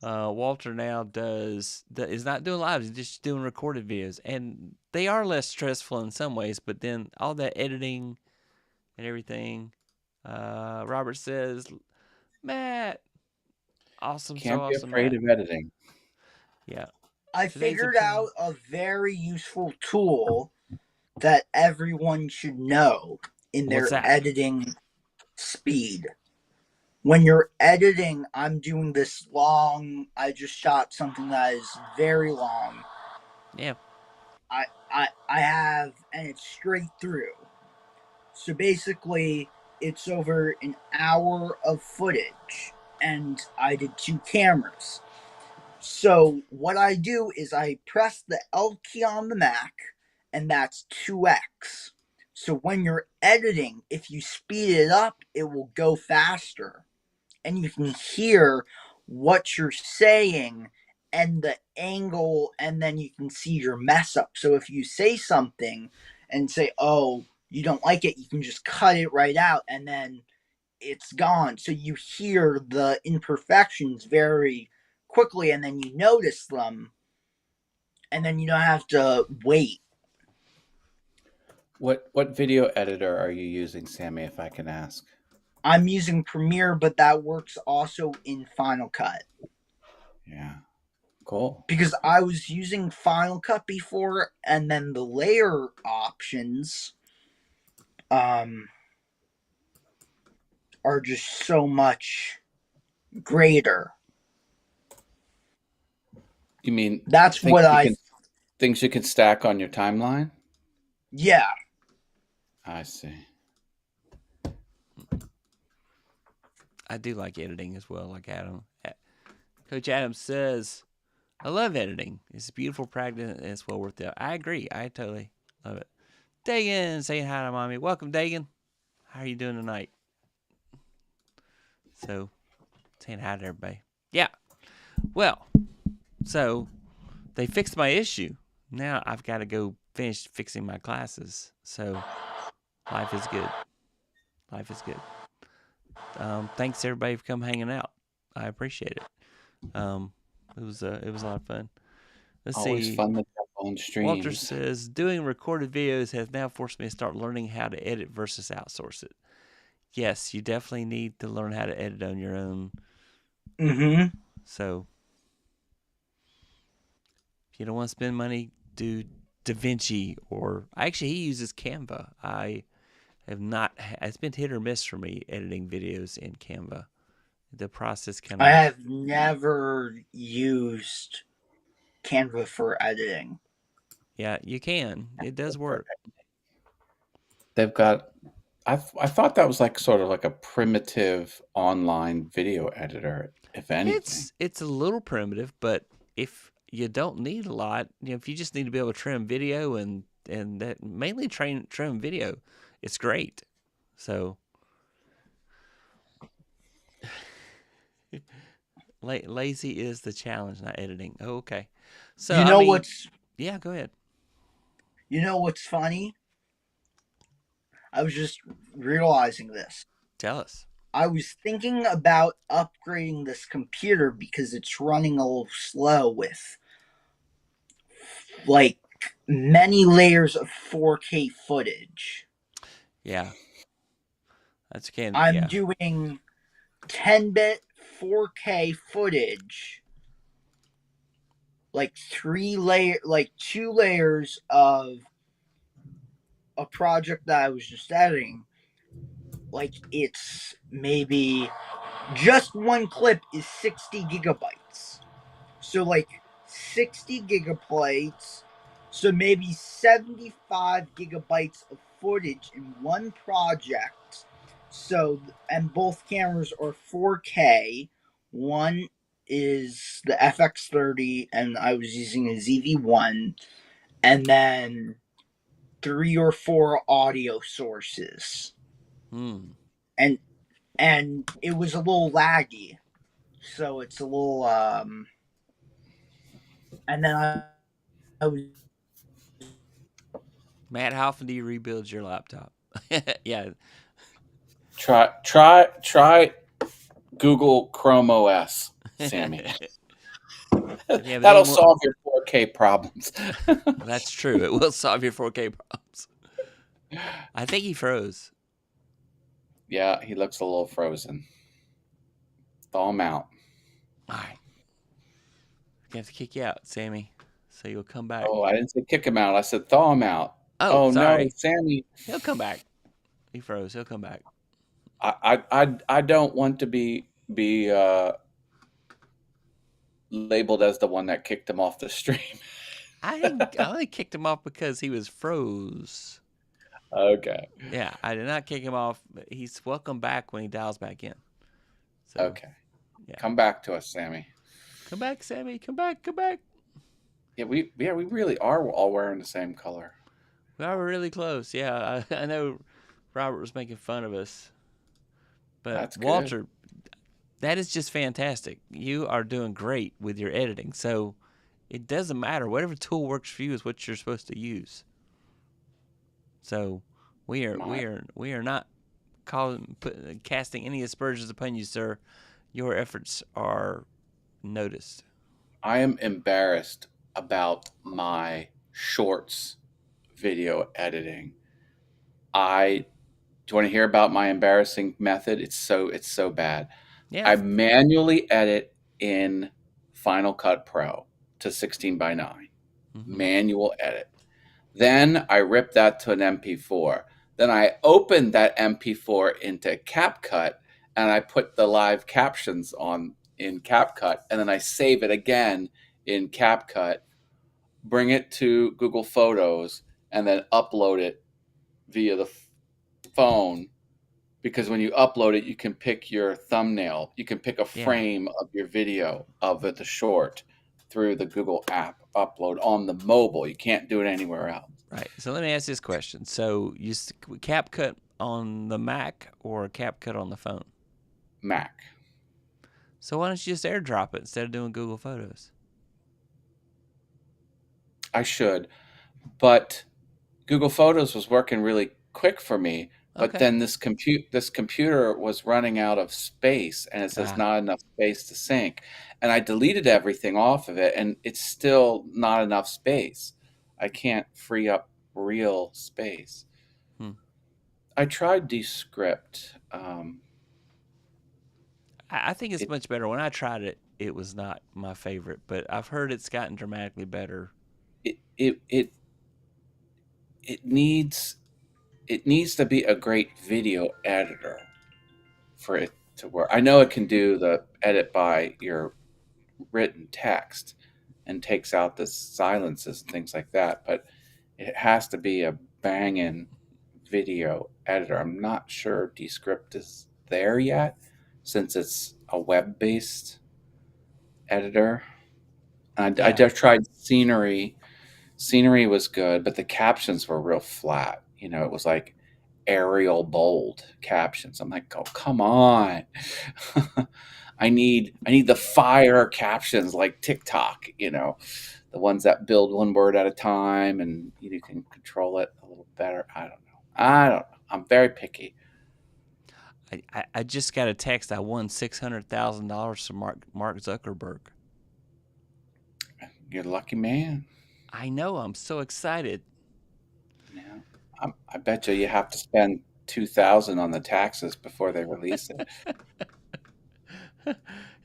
A: Walter now is not doing lives. He's just doing recorded videos, and they are less stressful in some ways. But then all that editing and everything. Robert says, Matt, awesome, so
C: Can't be
A: awesome,
C: afraid
A: Matt.
C: of editing.
A: Yeah.
B: I
A: Today's a
B: figured out a very useful tool that everyone should know in
A: What's
B: their
A: that?
B: editing speed. When you're editing, I'm doing this long. I just shot something that is very long.
A: Yeah.
B: I have, and it's straight through. So basically, it's over an hour of footage, and I did 2 cameras. So what I do is I press the L key on the Mac, and that's 2x. So when you're editing, if you speed it up, it will go faster, and you can hear what you're saying and the angle, and then you can see your mess up. So if you say something and say, oh, you don't like it, you can just cut it right out, and then it's gone. So you hear the imperfections very quickly, and then you notice them, and then you don't have to wait.
C: What video editor are you using, Sammy, if I can ask?
B: I'm using Premiere, but that works also in Final Cut.
C: Yeah. Cool.
B: Because I was using Final Cut before, and then the layer options are just so much greater.
C: You mean
B: That's what
C: things you can stack on your timeline?
B: Yeah.
C: I see.
A: I do like editing as well, like Adam. Coach Adam says, I love editing. It's a beautiful practice and it's well worth it. I agree. I totally love it. Dagan saying hi to mommy. Welcome, Dagan. How are you doing tonight? So, saying hi to everybody. Yeah. Well, so they fixed my issue. Now I've got to go finish fixing my classes. So, life is good. Life is good. Thanks everybody for coming hanging out. I appreciate it. It was a lot of fun. Let's
C: Always
A: see.
C: fun to jump on
A: Walter
C: streams.
A: says doing recorded videos has now forced me to start learning how to edit versus outsource it. Yes, you definitely need to learn how to edit on your own.
B: Mm-hmm.
A: So if you don't want to spend money, do DaVinci or actually he uses Canva. I have not. It's been hit or miss for me editing videos in Canva. The process kind
B: I
A: of.
B: have never used Canva for editing.
A: Yeah, you can. It does work.
C: They've got I thought that was like sort of like a primitive online video editor, if anything.
A: It's a little primitive, but if you don't need a lot, if you just need to be able to trim video and that mainly trim video, it's great. So lazy is the challenge, not editing. Oh, okay. So
B: You
A: I
B: know
A: mean,
B: what's
A: yeah, go ahead.
B: you know what's funny? I was just realizing this.
A: Tell us.
B: I was thinking about upgrading this computer because it's running a little slow with like many layers of 4K footage.
A: Yeah, that's can
B: I'm
A: yeah.
B: doing 10-bit 4K footage, like 2 layers of a project that I was just editing. Like it's maybe just one clip is 60 gigabytes. So like 60 gigabytes. So maybe 75 gigabytes of footage in one project. So and both cameras are 4K. One is the FX30 and I was using a ZV-1 and then 3 or 4 audio sources.
A: Hmm.
B: And it was a little laggy. so it's a little and then I was
A: Matt, how often do you rebuild your laptop? Yeah.
C: Try Google Chrome OS, Sammy.
A: If you have any
C: That'll
A: more,
C: solve your 4K problems.
A: that's true. It will solve your 4K problems. I think he froze.
C: Yeah, he looks a little frozen. Thaw him out.
A: All right. I have to kick you out, Sammy. So you'll come back.
C: Oh, I didn't say kick him out. I said thaw him out.
A: Oh,
C: Oh no,
A: sorry.
C: Sammy.
A: He'll come back. He froze. He'll come back.
C: I don't want to be labeled as the one that kicked him off the stream.
A: I only kicked him off because he was froze.
C: Okay.
A: Yeah, I did not kick him off. He's welcome back when he dials back in. So
C: Okay.
A: yeah,
C: Come back to us, Sammy.
A: come back, Sammy. Come back. Come back.
C: We really are all wearing the same color.
A: We are really close. Yeah, I know. Robert was making fun of us, but
C: That's good.
A: Walter, that is just fantastic. You are doing great with your editing. So it doesn't matter. Whatever tool works for you is what you're supposed to use. So
C: My
A: we are not casting any aspersions upon you, sir. Your efforts are noticed.
C: I am embarrassed about my shorts video editing. I Do you want to hear about my embarrassing method? It's so bad.
A: Yeah.
C: I manually edit in Final Cut Pro to 16 by 9.
A: Mm-hmm.
C: Manual edit. Then I rip that to an MP4. Then I open that MP4 into CapCut and I put the live captions on in CapCut and then I save it again in CapCut, bring it to Google Photos and then upload it via the phone because when you upload it, you can pick your thumbnail. You can pick a
A: Yeah.
C: frame of your video of it, the short, through the Google app upload on the mobile. You can't do it anywhere else.
A: Right. So let me ask this question. So you CapCut on the Mac or CapCut on the phone?
C: Mac.
A: So why don't you just AirDrop it instead of doing Google Photos?
C: I should, but Google Photos was working really quick for me. But
A: Okay.
C: then this computer was running out of space, and it says
A: Ah.
C: not enough space to sync. And I deleted everything off of it, and it's still not enough space. I can't free up real space.
A: Hmm.
C: I tried Descript.
A: I think it's
C: It
A: much better. When I tried it, it was not my favorite, but I've heard it's gotten dramatically better.
C: it it it it needs it needs to be a great video editor for it to work. I know it can do the edit by your written text and takes out the silences and things like that, but it has to be a banging video editor. I'm not sure Descript is there yet since it's a web based editor. I
A: Yeah.
C: just tried Scenery. Scenery was good, but the captions were real flat. It was like Arial bold captions. I'm like, oh come on. I need the fire captions like TikTok, the ones that build one word at a time and you can control it a little better. I don't know. I'm very picky.
A: I just got a text. I won $600,000 from Mark Zuckerberg.
C: You're a lucky man.
A: I know. I'm so excited.
C: Yeah. I bet you have to spend 2,000 on the taxes before they release it.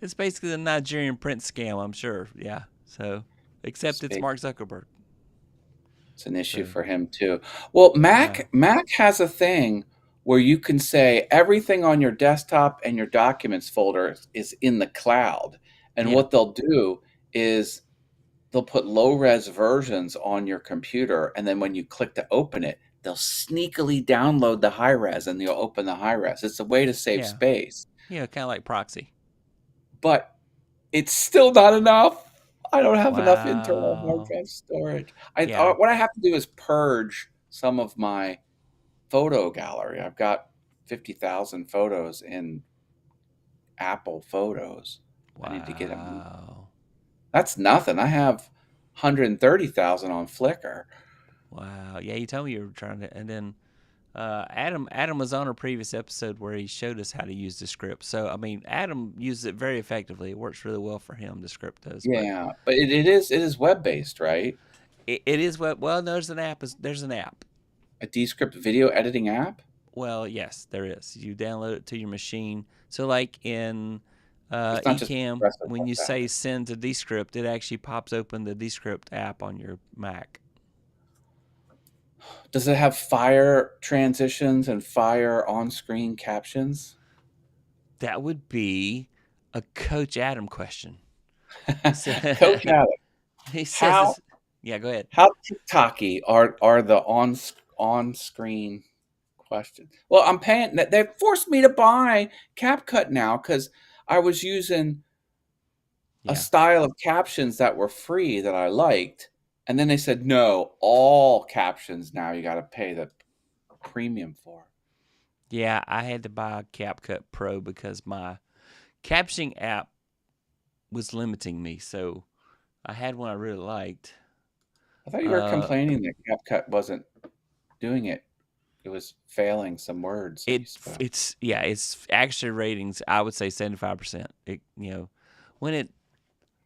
A: It's basically the Nigerian prince scam, I'm sure. Yeah. So, except it's
C: Speak.
A: Mark Zuckerberg.
C: It's an issue
A: So,
C: for him too. Well,
A: yeah.
C: Mac has a thing where you can say everything on your desktop and your documents folder is in the cloud. And
A: Yeah.
C: what they'll do is they'll put low res versions on your computer, and then when you click to open it, they'll sneakily download the high res and you'll open the high res. It's a way to save
A: Yeah.
C: space,
A: Yeah. Kind of like proxy.
C: but it's still not enough. I don't have enough internal hard
A: Wow.
C: drive storage. I
A: Yeah.
C: What I have to do is purge some of my photo gallery. I've got 50,000 photos in Apple Photos. I need to get it.
A: Wow.
C: That's nothing. I have 130,000 on Flickr.
A: Wow. Yeah, you told me you were trying to, and then Adam was on a previous episode where he showed us how to use the script. So I mean, Adam uses it very effectively. It works really well for him. The script does, but
C: Yeah, but it is web based, right?
A: it is what. Well, there's an app. There's an app.
C: A Descript video editing app.
A: Well, yes, there is. You download it to your machine. So like in
C: It's not just
A: Ecamm,
C: progressive
A: when
C: like
A: you
C: that.
A: say send to Descript, it actually pops open the Descript app on your Mac.
C: Does it have fire transitions and fire on-screen captions?
A: That would be a Coach Adam question. He
C: Coach
A: said,
C: Adam,
A: he says
C: how
A: this. Yeah, go ahead.
C: how TikToky are the on-screen questions? Well, I'm paying. They forced me to buy CapCut now because I was using a
A: Yeah.
C: style of captions that were free that I liked, and then they said no, all captions now you got to pay the premium for.
A: Yeah, I had to buy CapCut Pro because my captioning app was limiting me. So I had one I really liked.
C: I thought you were
A: Uh,
C: complaining that CapCut wasn't doing it. It was failing some words that you spoke.
A: it's actually ratings. I would say 75%. It when it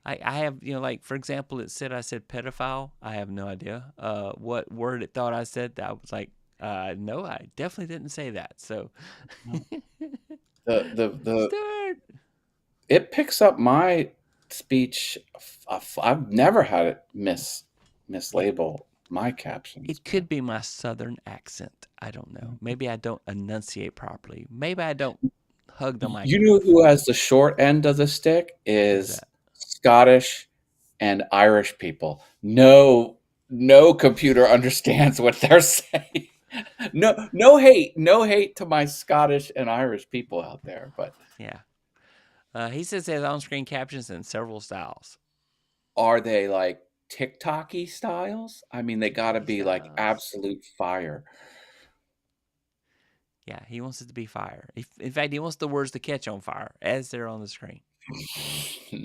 A: I have like for example, I said pedophile. I have no idea what word it thought I said. That I was like, no, I definitely didn't say that. So
C: No. The
A: Stuart,
C: it picks up my speech. I've never had it
A: it
C: mislabel my captions,
A: it
C: but
A: could be my southern accent. I don't know. Maybe I don't enunciate properly. Maybe I don't hug the mic
C: you know
A: enough.
C: who has the short end of the stick
A: Who's
C: is
A: that?
C: Scottish and Irish people. No computer understands what they're saying. No hate to my Scottish and Irish people out there, but
A: Yeah. He says he has on-screen captions in several styles.
C: are they like TikToky styles? I mean, they got to
A: TikToky
C: be like
A: styles.
C: absolute fire.
A: Yeah, he wants it to be fire. In fact, he wants the words to catch on fire as they're on the screen.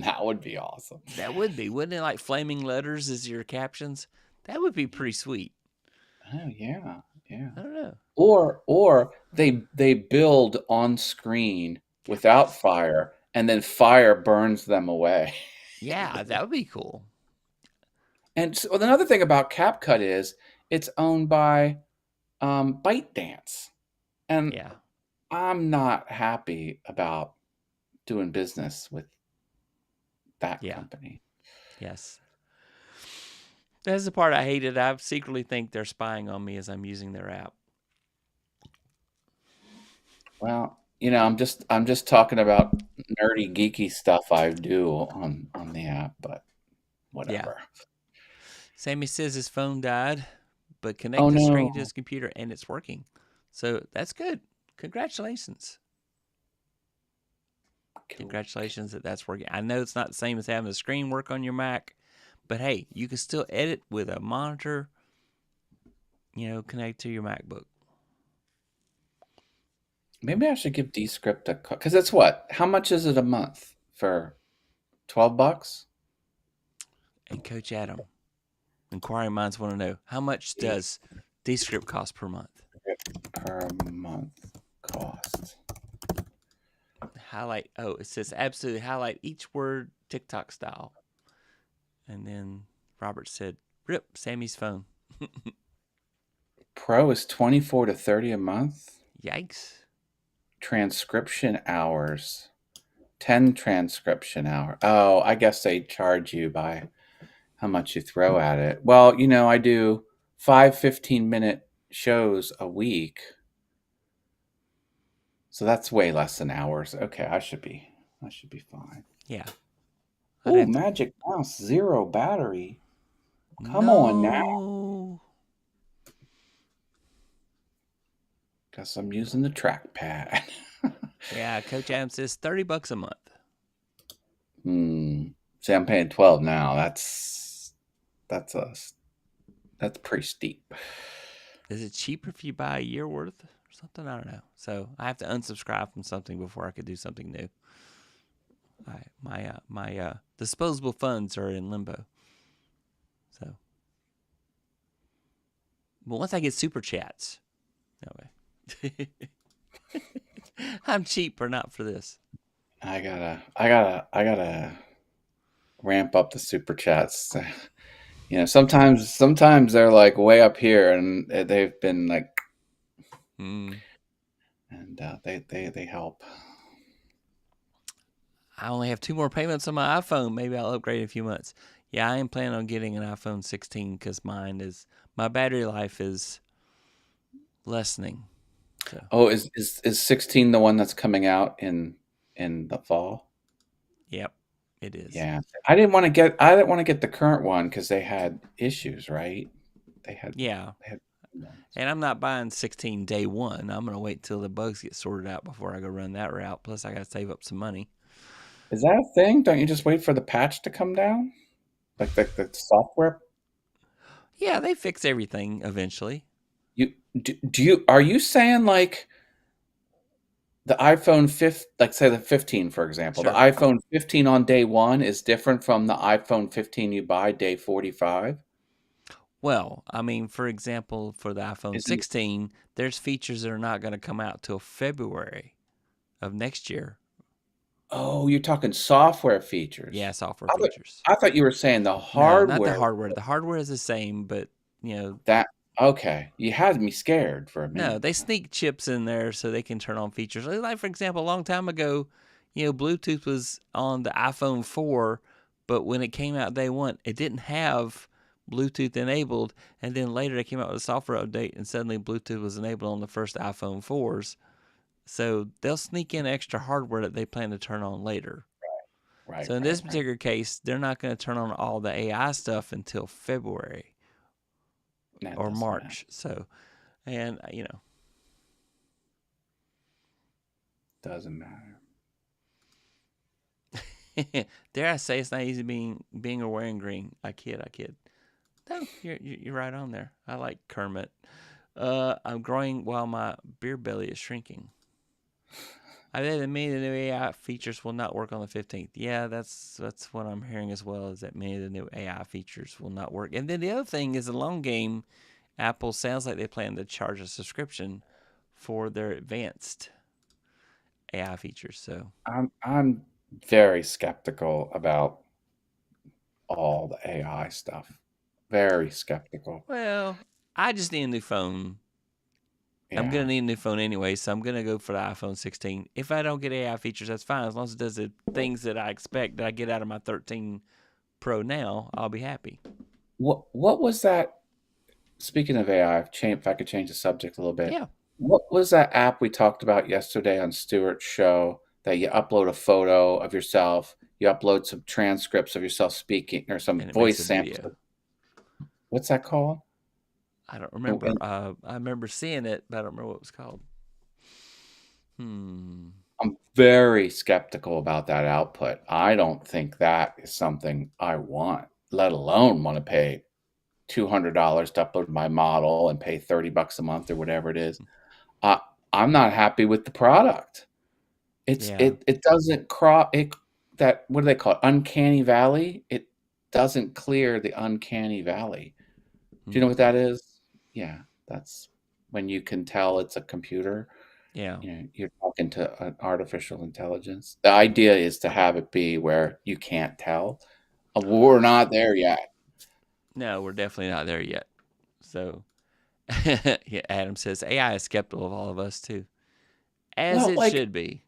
C: That would be awesome.
A: That would be, wouldn't it? Like flaming letters as your captions. That would be pretty sweet.
C: Oh yeah, yeah.
A: I don't know.
C: Or they build on screen without
A: Captions.
C: fire, and then fire burns them away.
A: Yeah, that would be cool.
C: And so another thing about CapCut is it's owned by ByteDance, and
A: Yeah.
C: I'm not happy about doing business with that
A: Yeah.
C: company.
A: Yes. That's the part I hated. I secretly think they're spying on me as I'm using their app.
C: Well, I'm just talking about nerdy geeky stuff I do on the app, but
A: Yeah.
C: whatever.
A: Sammy says his phone died, but
C: Oh
A: connect the screen to
C: no.
A: his computer and it's working. So that's good. Congratulations.
C: Cool.
A: Congratulations that's working. I know it's not the same as having the screen work on your Mac, but hey, you can still edit with a monitor, connect to your MacBook.
C: Maybe I should give Descript a call because it's what? How much is it a month for $12?
A: And Coach Adam, inquiring minds want to know how much does Descript cost per month?
C: Per month cost.
A: Highlight. Oh, it says absolutely highlight each word TikTok style. And then Robert said, "Rip Sammy's phone."
C: Pro is 24 to 30 a month.
A: Yikes.
C: Transcription hours. 10 transcription hour. Oh, I guess they charge you by how much you throw at it. Well, I do 5 15-minute shows a week. So that's way less than hours. Okay, I should be fine.
A: Yeah. I'd
C: Oh,
A: have to.
C: Magic Mouse, zero battery. Come on now.
A: No.
C: Guess I'm using the trackpad.
A: Yeah, Coach Adam says $30 a month.
C: See, I'm paying 12 now. That's pretty steep.
A: Is it cheaper if you buy a year worth or something? I don't know. So I have to unsubscribe from something before I could do something new. My disposable funds are in limbo. So, but once I get super chats, no way. I'm cheap or not for this.
C: I gotta ramp up the super chats. Sometimes they're like way up here, and they've been like,
A: Mm.
C: and they help.
A: I only have 2 more payments on my iPhone. Maybe I'll upgrade in a few months. Yeah, I am planning on getting an iPhone 16 because my battery life is lessening. So,
C: Oh, is 16 the one that's coming out in the fall?
A: yep, it is.
C: Yeah, I didn't want to get the current one because they had issues, right? They had
A: Yeah,
C: they had ones.
A: and I'm not buying 16 day one. I'm gonna wait till the bugs get sorted out before I go run that route. Plus, I gotta save up some money.
C: Is that a thing? Don't you just wait for the patch to come down? Like the software?
A: Yeah, they fix everything eventually.
C: Are you saying like the iPhone 5, like say the 15, for example, the
A: Sure.
C: iPhone 15 on day one is different from the iPhone 15 you buy day 45?
A: Well, I mean, for example, for the iPhone
C: Isn't
A: 16, there's features that are not going to come out till February of next year.
C: Oh, you're talking software
A: Yeah,
C: features.
A: software
C: I thought
A: features.
C: I thought you were saying the
A: No, not the
C: hardware.
A: hardware. The hardware is the same, but
C: That okay. You had me scared for a
A: no,
C: minute.
A: they sneak chips in there so they can turn on features. Like for example, a long time ago, Bluetooth was on the iPhone 4, but when it came out day one, it didn't have Bluetooth enabled, and then later they came out with a software update, and suddenly Bluetooth was enabled on the first iPhone 4s. So they'll sneak in extra hardware that they plan to turn on later.
C: Right,
A: So in
C: right,
A: this
C: right.
A: particular case, they're not going to turn on all the AI stuff until February
C: That
A: or
C: doesn't matter.
A: March. So, and
C: Doesn't matter.
A: dare I say it's not easy being or wearing green. I kid, I kid. No, you're right on there. I like Kermit. I'm growing while my beer belly is shrinking. I think that many of the new AI features will not work on the 15th. Yeah, that's what I'm hearing as well. Is that many of the new AI features will not work. And then the other thing is the long game. Apple sounds like they plan to charge a subscription for their advanced AI features. So,
C: I'm very skeptical about all the AI stuff. Very skeptical.
A: well, I just need a new phone. I'm gonna
C: Yeah.
A: need a new phone anyway, so I'm gonna go for the iPhone 16. If I don't get AI features, that's fine. As long as it does the things that I expect that I get out of my 13 Pro now, I'll be happy.
C: What was that? Speaking of AI, if I could change the subject a little bit,
A: Yeah,
C: what was that app we talked about yesterday on Stewart's show that you upload a photo of yourself, you upload some transcripts of yourself speaking or some
A: and it makes
C: voice
A: a
C: samples.
A: video.
C: What's that called?
A: I don't
C: And,
A: remember.
C: and
A: I remember seeing it, but I don't remember what it was called. Hmm.
C: I'm very skeptical about that output. I don't think that is something I want, let alone want to pay $200 to upload my model and pay 30 bucks a month or whatever it is. I, I'm not happy with the product.
A: Yeah.
C: It doesn't crop it that what do they call it? Uncanny valley. It doesn't clear the uncanny valley. Do you know what
A: Hmm.
C: that is? Yeah, that's when you can tell it's a computer.
A: Yeah.
C: You're talking to an artificial intelligence. The idea is to have it be where you can't tell. We're not there yet.
A: No, we're definitely not there yet. So, yeah, Adam says AI is skeptical of all of us too, as
C: Well,
A: it
C: like
A: should be.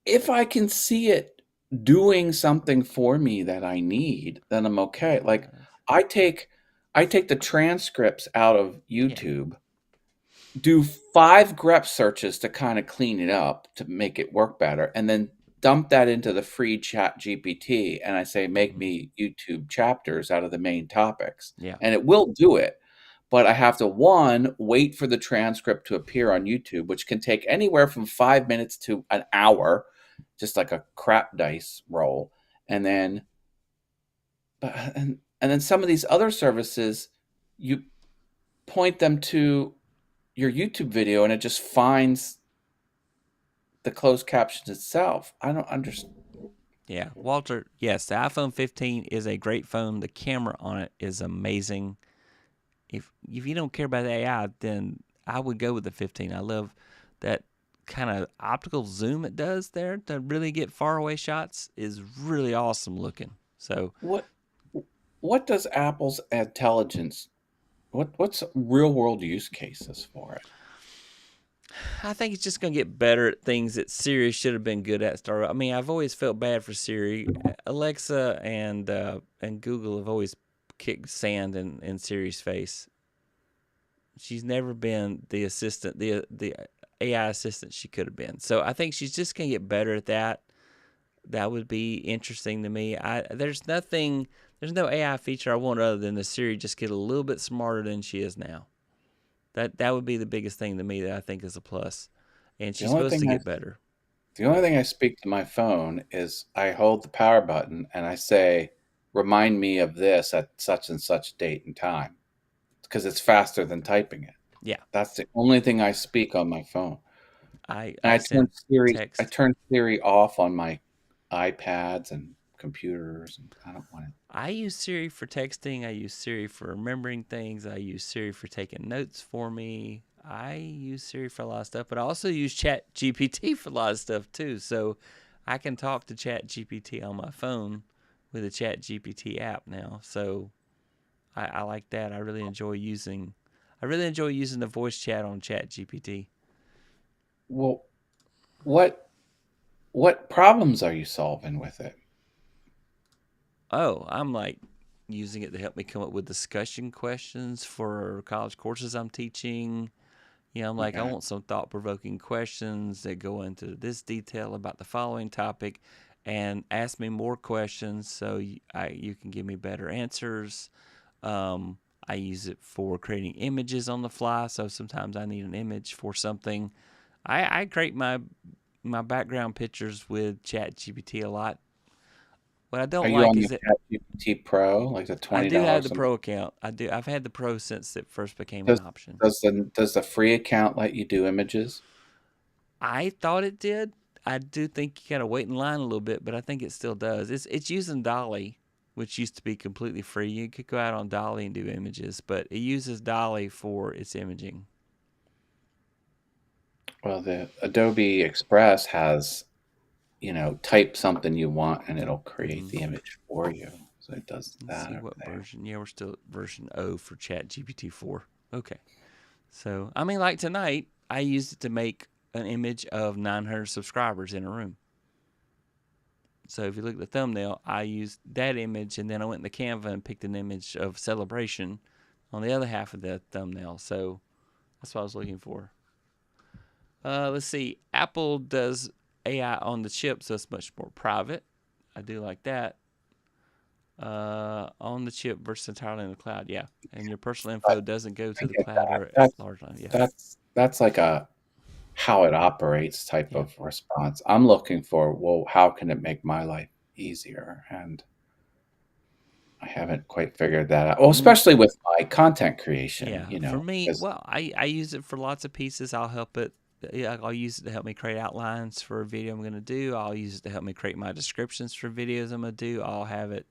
C: if I can see it doing something for me that I need, then I'm okay. Like I take I take the transcripts out of
A: Yeah.
C: YouTube, do 5 grep searches to kind of clean it up to make it work better, and then dump that into the free chat GPT and I say make
A: Hmm.
C: me YouTube chapters out of the main topics.
A: Yeah.
C: And it will do it. But I have to one, wait for the transcript to appear on YouTube, which can take anywhere from 5 minutes to an hour, just like a crap dice roll. And then and then some of these other services, you point them to your YouTube video and it just finds the closed captions itself. I don't understand.
A: Yeah, Walter. Yes, the iPhone 15 is a great phone. The camera on it is amazing. If you don't care about the AI, then I would go with the 15. I love that kind of optical zoom it does there to really get far away shots is really awesome looking. So
C: What what does Apple's intelligence what's real world use cases for it?
A: I think it's just gonna get better at things that Siri should have been good at. Start. I mean, I've always felt bad for Siri. Alexa and Google have always kicked sand in Siri's face. She's never been the assistant, the AI assistant she could have been. So I think she's just gonna get better at that. That would be interesting to me. There's no AI feature I want other than the Siri just get a little bit smarter than she is now. That would be the biggest thing to me that I think is a plus. And
C: The
A: she's
C: only
A: supposed to
C: thing I
A: get better.
C: the only thing I speak to my phone is I hold the power button and I say, "Remind me of this at such and such date and time," because it's faster than typing it.
A: Yeah,
C: That's the only thing I speak on my phone. And
A: I send
C: I
A: text.
C: turn Siri off on my iPads and computers, and I don't want it.
A: I use Siri for texting. I use Siri for remembering things. I use Siri for taking notes for me. I use Siri for a lot of stuff, but I also use Chat GPT for a lot of stuff too. So I can talk to Chat GPT on my phone with the Chat GPT app now. So I like that. I really enjoy using the voice chat on Chat GPT.
C: Well, what what problems are you solving with it?
A: Oh, I'm like using it to help me come up with discussion questions for college courses I'm teaching. I'm like, I
C: Okay.
A: want some thought provoking questions that go into this detail about the following topic and ask me more questions so you can give me better answers. I use it for creating images on the fly. So sometimes I need an image for something. I create my background pictures with ChatGPT a lot. What I
C: Are
A: don't
C: you
A: like
C: on the
A: is that
C: ChatGPT Pro, like the
A: I do have
C: $20
A: the
C: a month?
A: pro account. I do. I've had the pro since it first became an
C: Does
A: option.
C: does the free account let you do images?
A: I thought it did. I do think you gotta wait in line a little bit, but I think it still does. It's using Dolly, which used to be completely free. You could go out on Dolly and do images, but it uses Dolly for its imaging.
C: Well, the Adobe Express has, type something you want and it'll create
A: Hmm.
C: the image for you. So it does
A: Let's
C: that
A: see
C: over
A: what
C: there.
A: version. Yeah, we're still at version O for Chat GPT 4. Okay. So I mean, like tonight, I used it to make an image of 900 subscribers in a room. So if you look at the thumbnail, I used that image and then I went in the Canva and picked an image of celebration on the other half of the thumbnail. So that's what I was looking for. Let's see. Apple does AI on the chip, so it's much more private. I do like that. On the chip versus entirely in the cloud. Yeah. And your personal
C: I,
A: info doesn't go
C: I
A: to the
C: get
A: cloud
C: that.
A: or
C: That's
A: large enough. Yeah.
C: that's like a how it operates type
A: Yeah.
C: of response. I'm looking for, well, how can it make my life easier? And I haven't quite figured that out. Well, especially with my content creation,
A: Yeah, for me,
C: because
A: well, I use it for lots of pieces. I'll help it. Yeah, I'll use it to help me create outlines for a video I'm going to do. I'll use it to help me create my descriptions for videos I'm going to do. I'll have it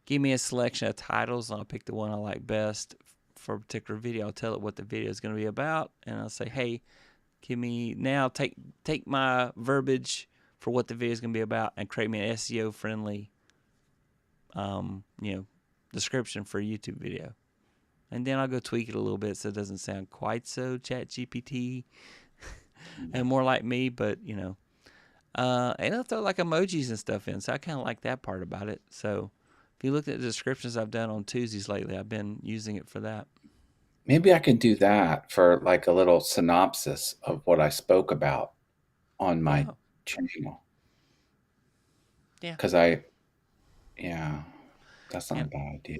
A: give me a selection of titles, and I'll pick the one I like best for a particular video. I'll tell it what the video is going to be about, and I'll say, "Hey, give me now take my verbiage for what the video is going to be about and create me an SEO friendly, um, you know, description for a YouTube video." And then I'll go tweak it a little bit so it doesn't sound quite so Chat GPT and more like me, but and I'll throw like emojis and stuff in. So I kind of like that part about it. So if you look at the descriptions I've done on Tuesdays lately, I've been using it for that.
C: maybe I can do that for like a little synopsis of what I spoke about on my
A: Oh,
C: channel.
A: yeah.
C: Because yeah, that's not a
A: And
C: bad idea.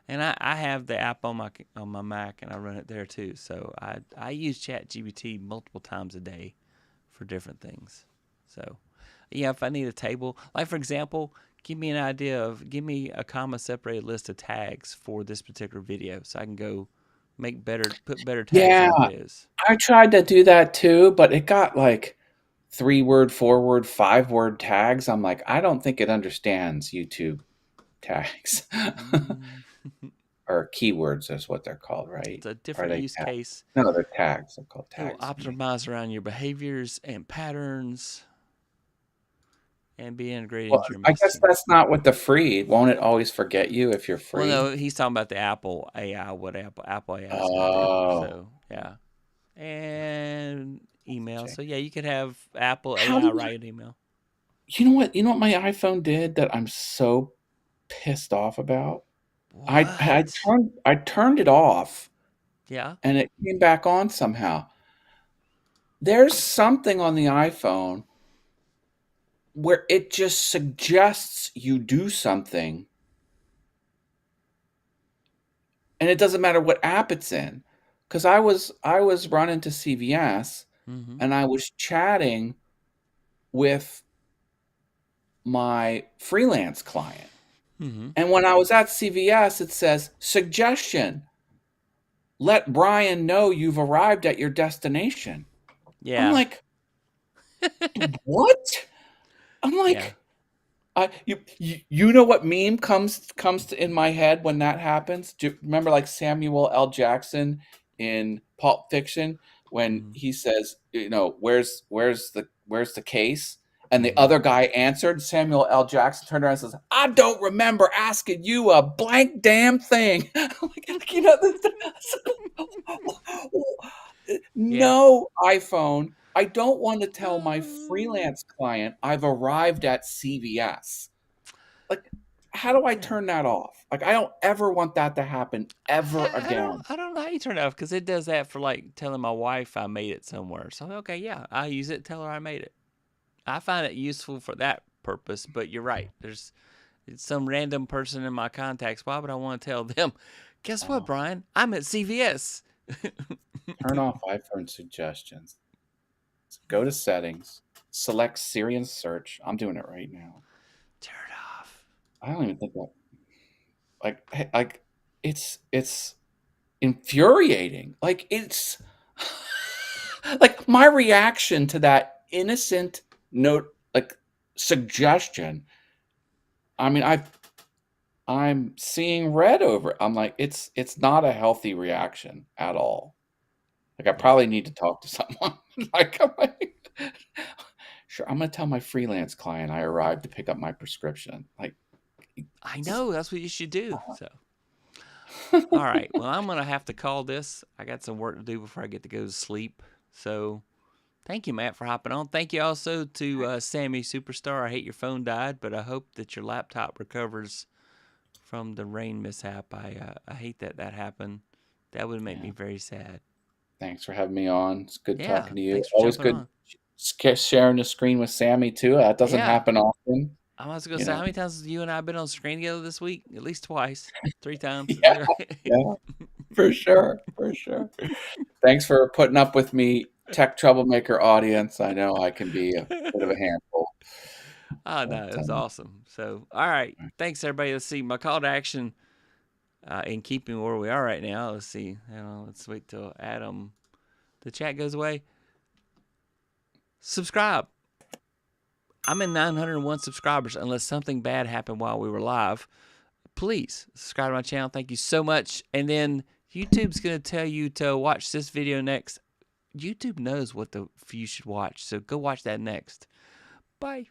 A: and I have the app on my Mac and I run it there too. So I use Chat GPT multiple times a day for different things. So yeah, if I need a table, like for example, give me a comma separated list of tags for this particular video, so I can go put better tags
C: Yeah,
A: on the videos.
C: I tried to do that too, but it got like 3-word, 4-word, 5-word tags. I'm like, I don't think it understands YouTube tags.
A: Mm.
C: Or keywords is what they're called, right?
A: It's a
C: Are
A: different
C: they
A: use
C: tags?
A: case.
C: No, they're tags. They're called
A: It will
C: tags to me.
A: optimize around your behaviors and patterns and be integrated
C: Well,
A: into your
C: I guess
A: messaging.
C: that's not with the free. Won't it always forget you if you're
A: Well,
C: free?
A: no, he's talking about the Apple AI, what Apple AI is going to do.
C: Oh,
A: So, yeah. And email.
C: okay.
A: So, yeah, you could have Apple
C: How
A: AI
C: do
A: write an email.
C: you know what? You know what my iPhone did that I'm so pissed off about?
A: What?
C: I turned it off
A: Yeah.
C: and it came back on somehow. There's something on the iPhone where it just suggests you do something, and it doesn't matter what app it's in. Because I was running to CVS
A: Mm-hmm.
C: and I was chatting with my freelance client.
A: Mm-hmm.
C: And when I was at CVS, it says, suggestion, let Brian know you've arrived at your destination. I'm
A: Yeah.
C: like, what? I'm
A: Yeah.
C: like, you know what meme comes to in my head when that happens? Do you remember like Samuel L. Jackson in Pulp Fiction when
A: Mm-hmm.
C: he says, where's the case? And the
A: Mm-hmm.
C: other guy answered. Samuel L. Jackson turned around and says, "I don't remember asking you a blank damn thing." Like,
A: Yeah.
C: no, iPhone. I don't want to tell my freelance client I've arrived at CVS. Like, how do I
A: Yeah.
C: turn that off? Like, I don't ever want that to happen ever again.
A: I don't know how you turn it off because it does that for like telling my wife I made it somewhere. So okay, yeah, I use it. Tell her I made it. I find it useful for that purpose. But you're right. There's it's some random person in my contacts. Why would I want to tell them? Guess what,
C: Oh,
A: Brian? I'm at CVS.
C: turn off iPhone suggestions. Go to settings. Select Syrian search. I'm doing it right now.
A: Turn it off.
C: I don't even think that like it's infuriating. Like it's like my reaction to that innocent note like suggestion. I mean, I'm seeing red over it. I'm like, it's not a healthy reaction at all. Like I
A: Yeah.
C: probably need to talk to someone. I'm like, sure, I'm gonna tell my freelance client I arrived to pick up my prescription. Like,
A: I know. That's what you should do. So. All right. Well, I'm gonna have to call this. I got some work to do before I get to go to sleep. So thank you, Matt, for hopping on. Thank you also to Sammy Superstar. I hate your phone died, but I hope that your laptop recovers from the rain mishap. I hate that that happened. That would make me
C: yeah.
A: very sad.
C: Thanks for having me on. It's good
A: Yeah.
C: talking to you.
A: Thanks for
C: Always
A: jumping
C: good
A: on.
C: sharing the screen with Sammy too. That doesn't
A: Yeah.
C: happen often.
A: I was gonna
C: You
A: say,
C: know.
A: how many times have you and I been on screen together this week? At least twice, 3 times.
C: Yeah, yeah, for sure, for sure. Thanks for putting up with me, tech troublemaker audience. I know I can be a bit of a handful,
A: Oh
C: but
A: no, it was awesome. So, all right, thanks everybody. Let's see my call to action. In keeping where we are right now, let's see. Let's wait till Adam, the chat goes away. Subscribe. I'm in 901 subscribers. Unless something bad happened while we were live, please subscribe to my channel. Thank you so much. And then YouTube's gonna tell you to watch this video next. YouTube knows what you should watch, so go watch that next. Bye.